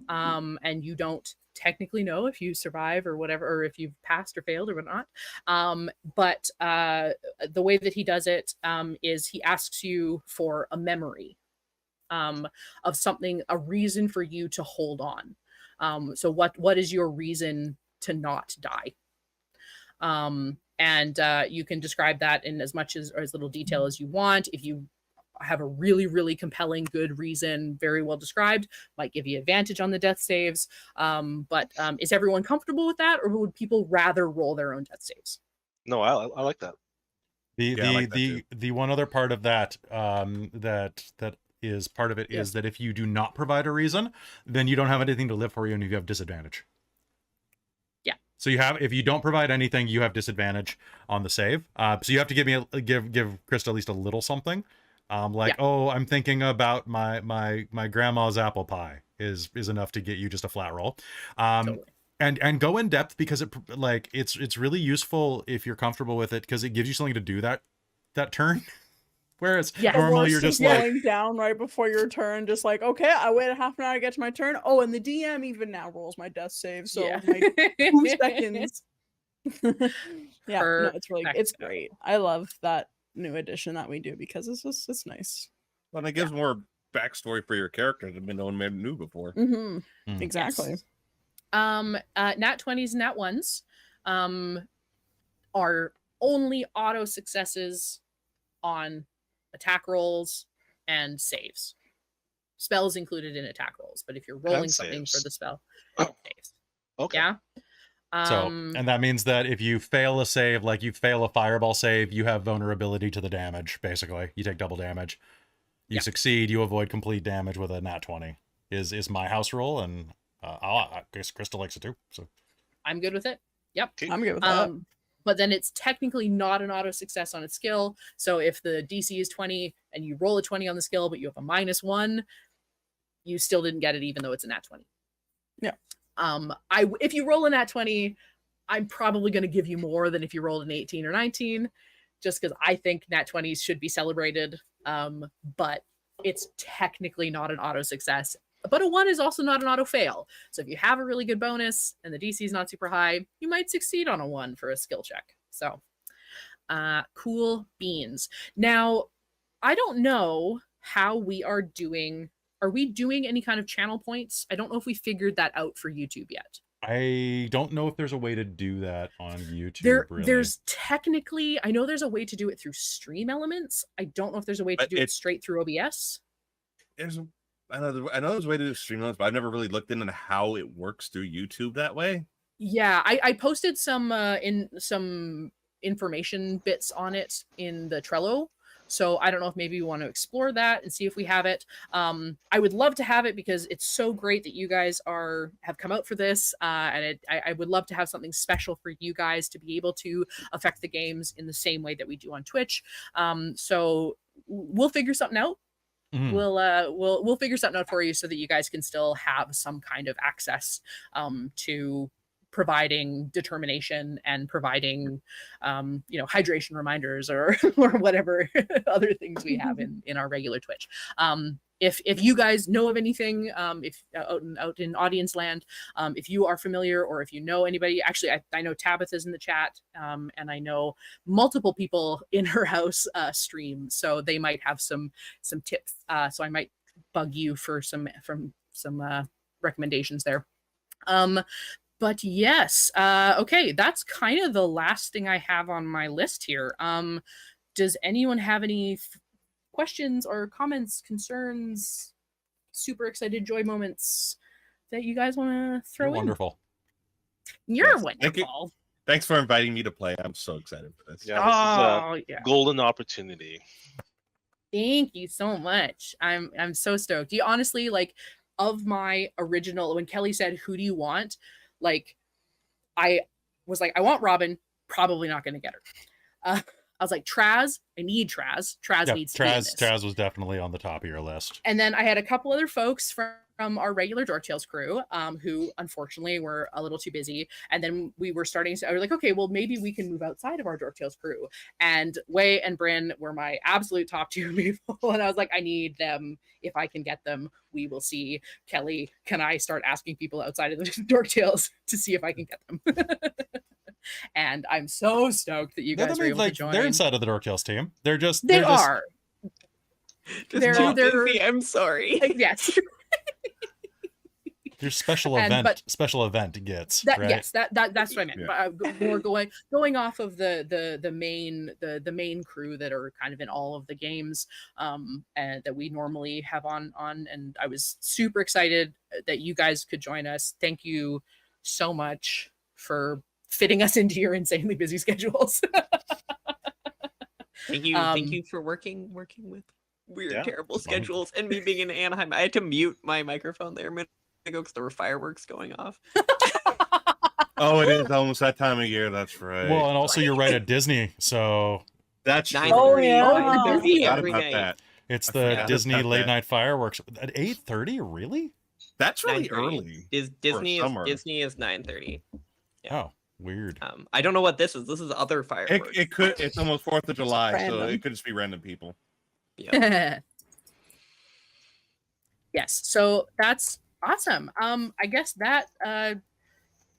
And you don't technically know if you survive or whatever, or if you've passed or failed or whatnot. But the way that he does it is he asks you for a memory of something, a reason for you to hold on. So what is your reason to not die? And you can describe that in as much or as little detail as you want. If you have a really, really compelling, good reason, very well described, might give you advantage on the death saves. But is everyone comfortable with that, or would people rather roll their own death saves? No, I like that. Yeah, I like that The one other part of that that is part of it is Yes. that if you do not provide a reason, then you don't have anything to live for you and you have disadvantage. Yeah. So if you don't provide anything, you have disadvantage on the save. So you have to give Christa at least a little something. Oh, I'm thinking about my grandma's apple pie is enough to get you just a flat roll. Totally. And go in depth because it's really useful if you're comfortable with it because it gives you something to do that turn. Whereas Yeah. normally you're just slowing down right before your turn, just like, okay, I waited half an hour to get to my turn. Oh, and the DM even now rolls my death save, so Yeah. like 2 seconds. Yeah, no, it's Perfecto. great. I love that new addition that we do because it's nice. Well, and it gives more backstory for your character that no one knew before. Mm-hmm. Mm. Exactly. Yes. Nat 20s and nat 1s are only auto successes on attack rolls and saves. Spells included in attack rolls, but if you're rolling something for the spell, saves. Okay. Yeah. So, and that means that if you fail a save, like you fail a fireball save, you have vulnerability to the damage, basically. You take double damage. You succeed, you avoid complete damage with a nat 20. Is my house rule, and I guess Christa likes it too. So I'm good with it. Yep. I'm good with that. But then it's technically not an auto success on its skill. So if the DC is 20 and you roll a 20 on the skill, but you have a -1, you still didn't get it, even though it's a nat 20. Yeah. If you roll a nat 20, I'm probably going to give you more than if you rolled an 18 or 19, just because I think nat 20s should be celebrated. But it's technically not an auto success. But a 1 is also not an auto fail. So if you have a really good bonus and the DC is not super high, you might succeed on a 1 for a skill check. So cool beans. Now, I don't know how we are doing. Are we doing any kind of channel points? I don't know if we figured that out for YouTube yet. I don't know if there's a way to do that on YouTube. There's technically, I know there's a way to do it through Stream Elements. I don't know if there's a way to do it straight through OBS. I know there's a way to do Streamlabs, but I've never really looked into how it works through YouTube that way. Yeah, I posted some information bits on it in the Trello. So I don't know if maybe you want to explore that and see if we have it. I would love to have it because it's so great that you guys have come out for this. And I would love to have something special for you guys to be able to affect the games in the same way that we do on Twitch. So we'll figure something out. Mm-hmm. We'll figure something out for you so that you guys can still have some kind of access to providing determination and providing hydration reminders or whatever other things we have in our regular Twitch. If you guys know of anything, if out in audience land, if you are familiar or if you know anybody, actually I know Tabitha's in the chat, and I know multiple people in her house stream, so they might have some tips. So I might bug you for some recommendations there. But yes, okay, that's kind of the last thing I have on my list here. Does anyone have any questions or comments, concerns, super excited joy moments that you guys want to throw in? Wonderful. You're Yes, wonderful. Thanks for inviting me to play. I'm so excited for this. Yeah, this is a golden opportunity. Thank you so much. I'm so stoked. You honestly, like, of my original, when Kelly said, "Who do you want?" Like, I was like, I want Robin. Probably not going to get her. I was like, Traz. I need Traz. Traz needs to be in this. Traz was definitely on the top of your list. And then I had a couple other folks from our regular Dork Tales crew, who unfortunately were a little too busy. And then we were starting to, I was like, okay, well, maybe we can move outside of our Dork Tales crew. And Wei and Brynn were my absolute top 2 people. And I was like, I need them. If I can get them, we will see. Kelly, can I start asking people outside of the Dork Tales to see if I can get them? And I'm so stoked that you guys were able to join. They're inside of the Dork Tales team. They're just They're busy. I'm sorry. Yes. There's special event gets that, right? Yes, that's what I meant. Yeah. But more going off of the main crew that are kind of in all of the games, and that we normally have on, and I was super excited that you guys could join us. Thank you so much for fitting us into your insanely busy schedules. Thank you for working with weird, terrible schedules and me being in Anaheim. I had to mute my microphone there a minute ago because there were fireworks going off. Oh, it is almost that time of year. That's right. Well, and also you're right at Disney, so That's true. 9:30. Oh, yeah. Oh, Forgot every about night. that. it's I the forgot Disney about late that. night fireworks at 8:30. Really? That's really 9:30. early. Disney summer. is 9:30. Yeah. Oh, weird. I don't know what this is. This is other fireworks. It could. It's almost 4th of July, so random. it could just be random people. Yeah. Yes, so that's awesome. I guess that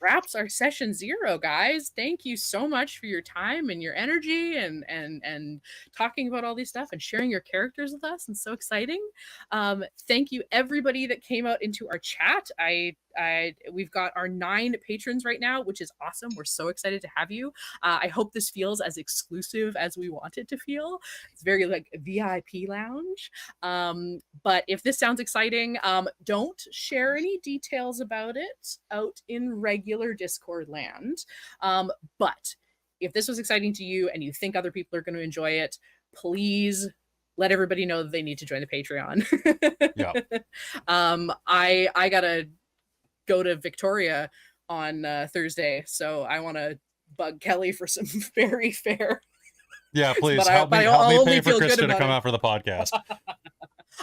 wraps our session 0, guys. Thank you so much for your time and your energy and talking about all these stuff and sharing your characters with us. And so exciting. Thank you everybody that came out into our chat. We've got our 9 patrons right now, which is awesome. We're so excited to have you. I hope this feels as exclusive as we want it to feel. It's very like VIP lounge. But if this sounds exciting, don't share any details about it out in regular Discord land. But if this was exciting to you and you think other people are going to enjoy it, please let everybody know that they need to join the Patreon. Yeah. I gotta go to Victoria on Thursday, so I want to bug Kelly for some very fair. Yeah, please But help me I'll pay only for feel good Christa to about come it. out for the podcast.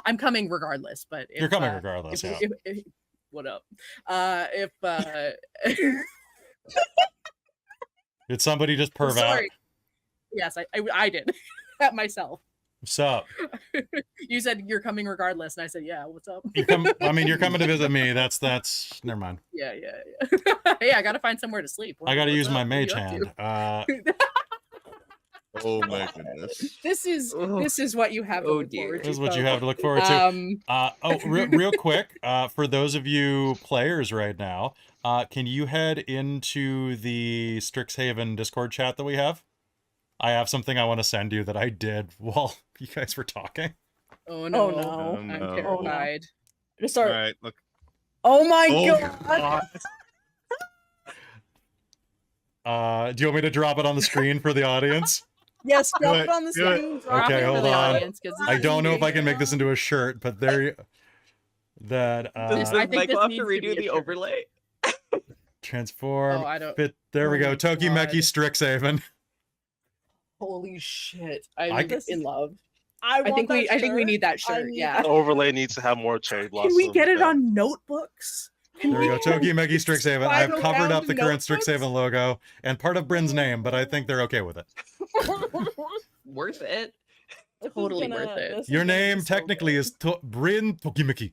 I'm coming regardless, but You're coming regardless. Yeah. What up? Did somebody just perv out? Sorry. Yes, I did at myself. What's up? You said you're coming regardless, and I said, yeah. What's up? You're coming to visit me. That's never mind. Yeah. Hey, I gotta find somewhere to sleep. I got to What's use up? my What are you mage up to? hand. Oh my goodness. This is what you have to Oh, look dear. forward to. This is what you folks. have to look forward to. Real quick, for those of you players right now, can you head into the Strixhaven Discord chat that we have? I have something I want to send you that I did while you guys were talking. Oh no! Oh, no. I'm no. terrified. Just All start. right, look. Oh my Oh, god. Do you want me to drop it on the screen for the audience? Yes, drop Do it on the do it. screen. Drop Okay, it for hold the on. audience, 'cause this I is don't know if I can make big. this into a shirt, but there you that Does I think Michael this have needs to to be redo a the shirt. overlay? transform Oh, I don't. fit. There we Oh go. my Tokimeki God. Strixhaven. Holy shit! I I'm could- in love. I think we need that shirt. need Yeah. that. The overlay needs to have more cherry blossom. Can we get it on notebooks? There we go. Tokimeki Strixhaven. I've Spiral covered up bound the current notebooks? Strixhaven logo and part of Brynn's name, but I think they're okay with it. Worth it. This is Totally gonna- worth it. this Your gonna be name so technically good. is Brynn Tokimeki.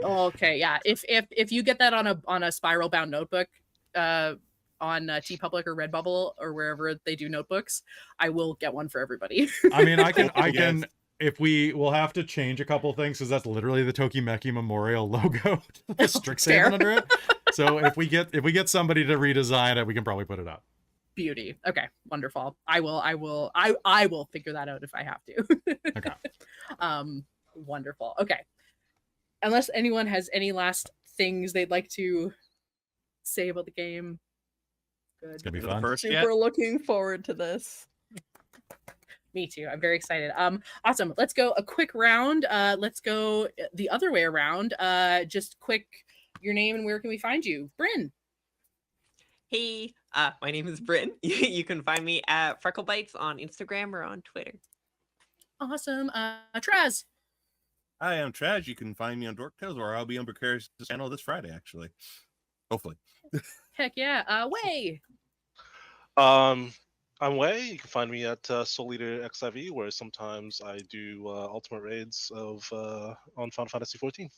Okay, yeah. If you get that on a spiral bound notebook, on TeePublic or Redbubble or wherever they do notebooks, I will get one for everybody. I mean, I can, Yes. if we'll have to change a couple things because that's literally the Tokimeki Memorial logo, the Strixhaven Fair. under it. So if we get somebody to redesign it, we can probably put it up. Beauty. Okay, wonderful. I will figure that out if I have to. Okay. Wonderful. Okay. Unless anyone has any last things they'd like to say about the game. Good. It's gonna be the fun. first Super yet? looking forward to this. Me too. I'm very excited. Awesome. Let's go a quick round. Let's go the other way around. Just quick, your name and where can we find you? Brynn. Hey, my name is Brynn. You can find me at Frecklebites on Instagram or on Twitter. Awesome. Traz. Hi, I'm Traj. You can find me on Dork Tales, or I'll be on Precarious' channel this Friday, actually. Hopefully. Heck yeah. Wei. I'm Wei. You can find me at Soul Eater XIV, where sometimes I do ultimate raids of on Final Fantasy 14.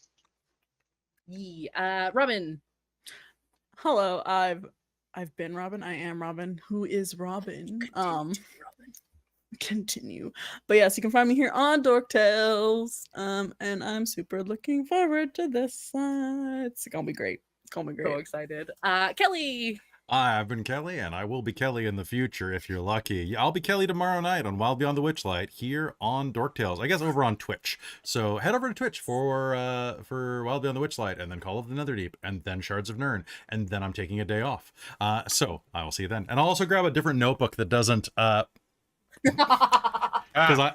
Yee. Robin. Hello, I've been Robin. I am Robin. Who is Robin? Continue. But yes, you can find me here on Dork Tales. And I'm super looking forward to this. It's gonna be great. It's gonna be So great. excited. Kelly. I've been Kelly, and I will be Kelly in the future if you're lucky. I'll be Kelly tomorrow night on Wild Beyond the Witchlight here on Dork Tales. I guess over on Twitch. So head over to Twitch for Wild Beyond the Witchlight, and then Call of the Netherdeep, and then Shards of Nirn, and then I'm taking a day off. So I will see you then. And I'll also grab a different notebook that doesn't because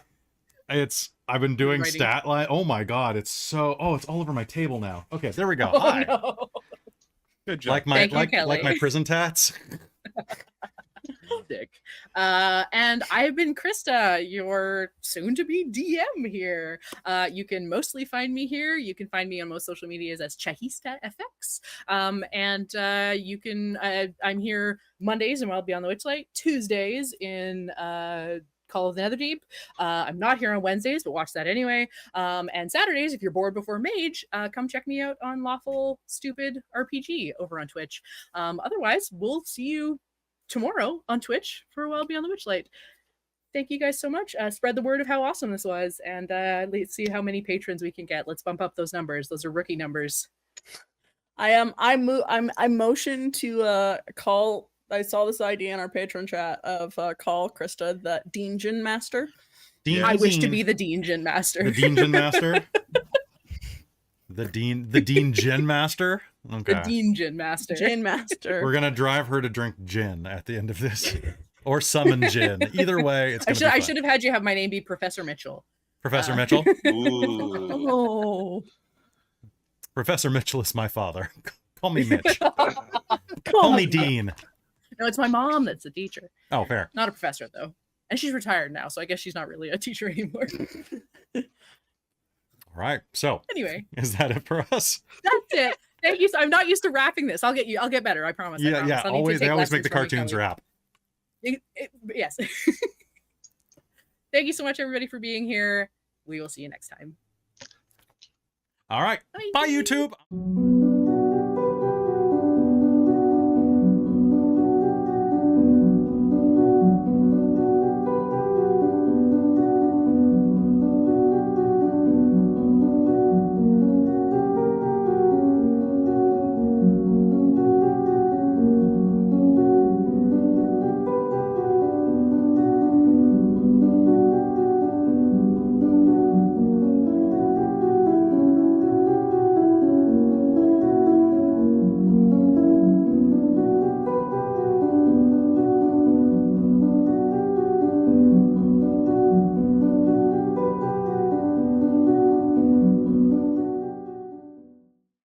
I've been doing Writing. stat line. Oh my god, it's all over my table now. Okay, there we go. Oh, Hi. no. Good job. Like my Thank you, like Kelly. my prison tats. Dick. And I've been Christa, your soon-to-be DM here. You can mostly find me here. You can find me on most social medias as ChahistaFX. And you can, I'm here Mondays in Wild Beyond the Witchlight, Tuesdays in Call of the Netherdeep. I'm not here on Wednesdays, but watch that anyway. And Saturdays, if you're bored before Mage, come check me out on Lawful Stupid RPG over on Twitch. Otherwise, we'll see you tomorrow on Twitch for Wild Beyond the Witchlight. Thank you guys so much. Spread the word of how awesome this was, and let's see how many patrons we can get. Let's bump up those numbers. Those are rookie numbers. I motion to call. I saw this idea in our patron chat of call Christa the Dungeon Master. I wish to be the Dungeon Master. The Dungeon Master. The Dean Gin Master. Okay. The Dungeon Master. Jane Master. We're gonna drive her to drink gin at the end of this, or summon gin. Either way, it's gonna be I fun. should have had you have my name be Professor Mitchell. Professor Mitchell. Ooh. Oh, Professor Mitchell is my father. Call me Mitch. come Call me on. Dean. No, it's my mom that's a teacher. Oh, fair. Not a professor though, and she's retired now, so I guess she's not really a teacher anymore. All right. So, Anyway, is that it for us? that's it. Thank you. I'm not used to wrapping this. I'll get better. I promise. I Yeah, promise. yeah. I'll need to They take always make the lessons from you, cartoons Kelly. rap. Yes. Thank you so much, everybody, for being here. We will see you next time. All right. Bye. Bye, YouTube.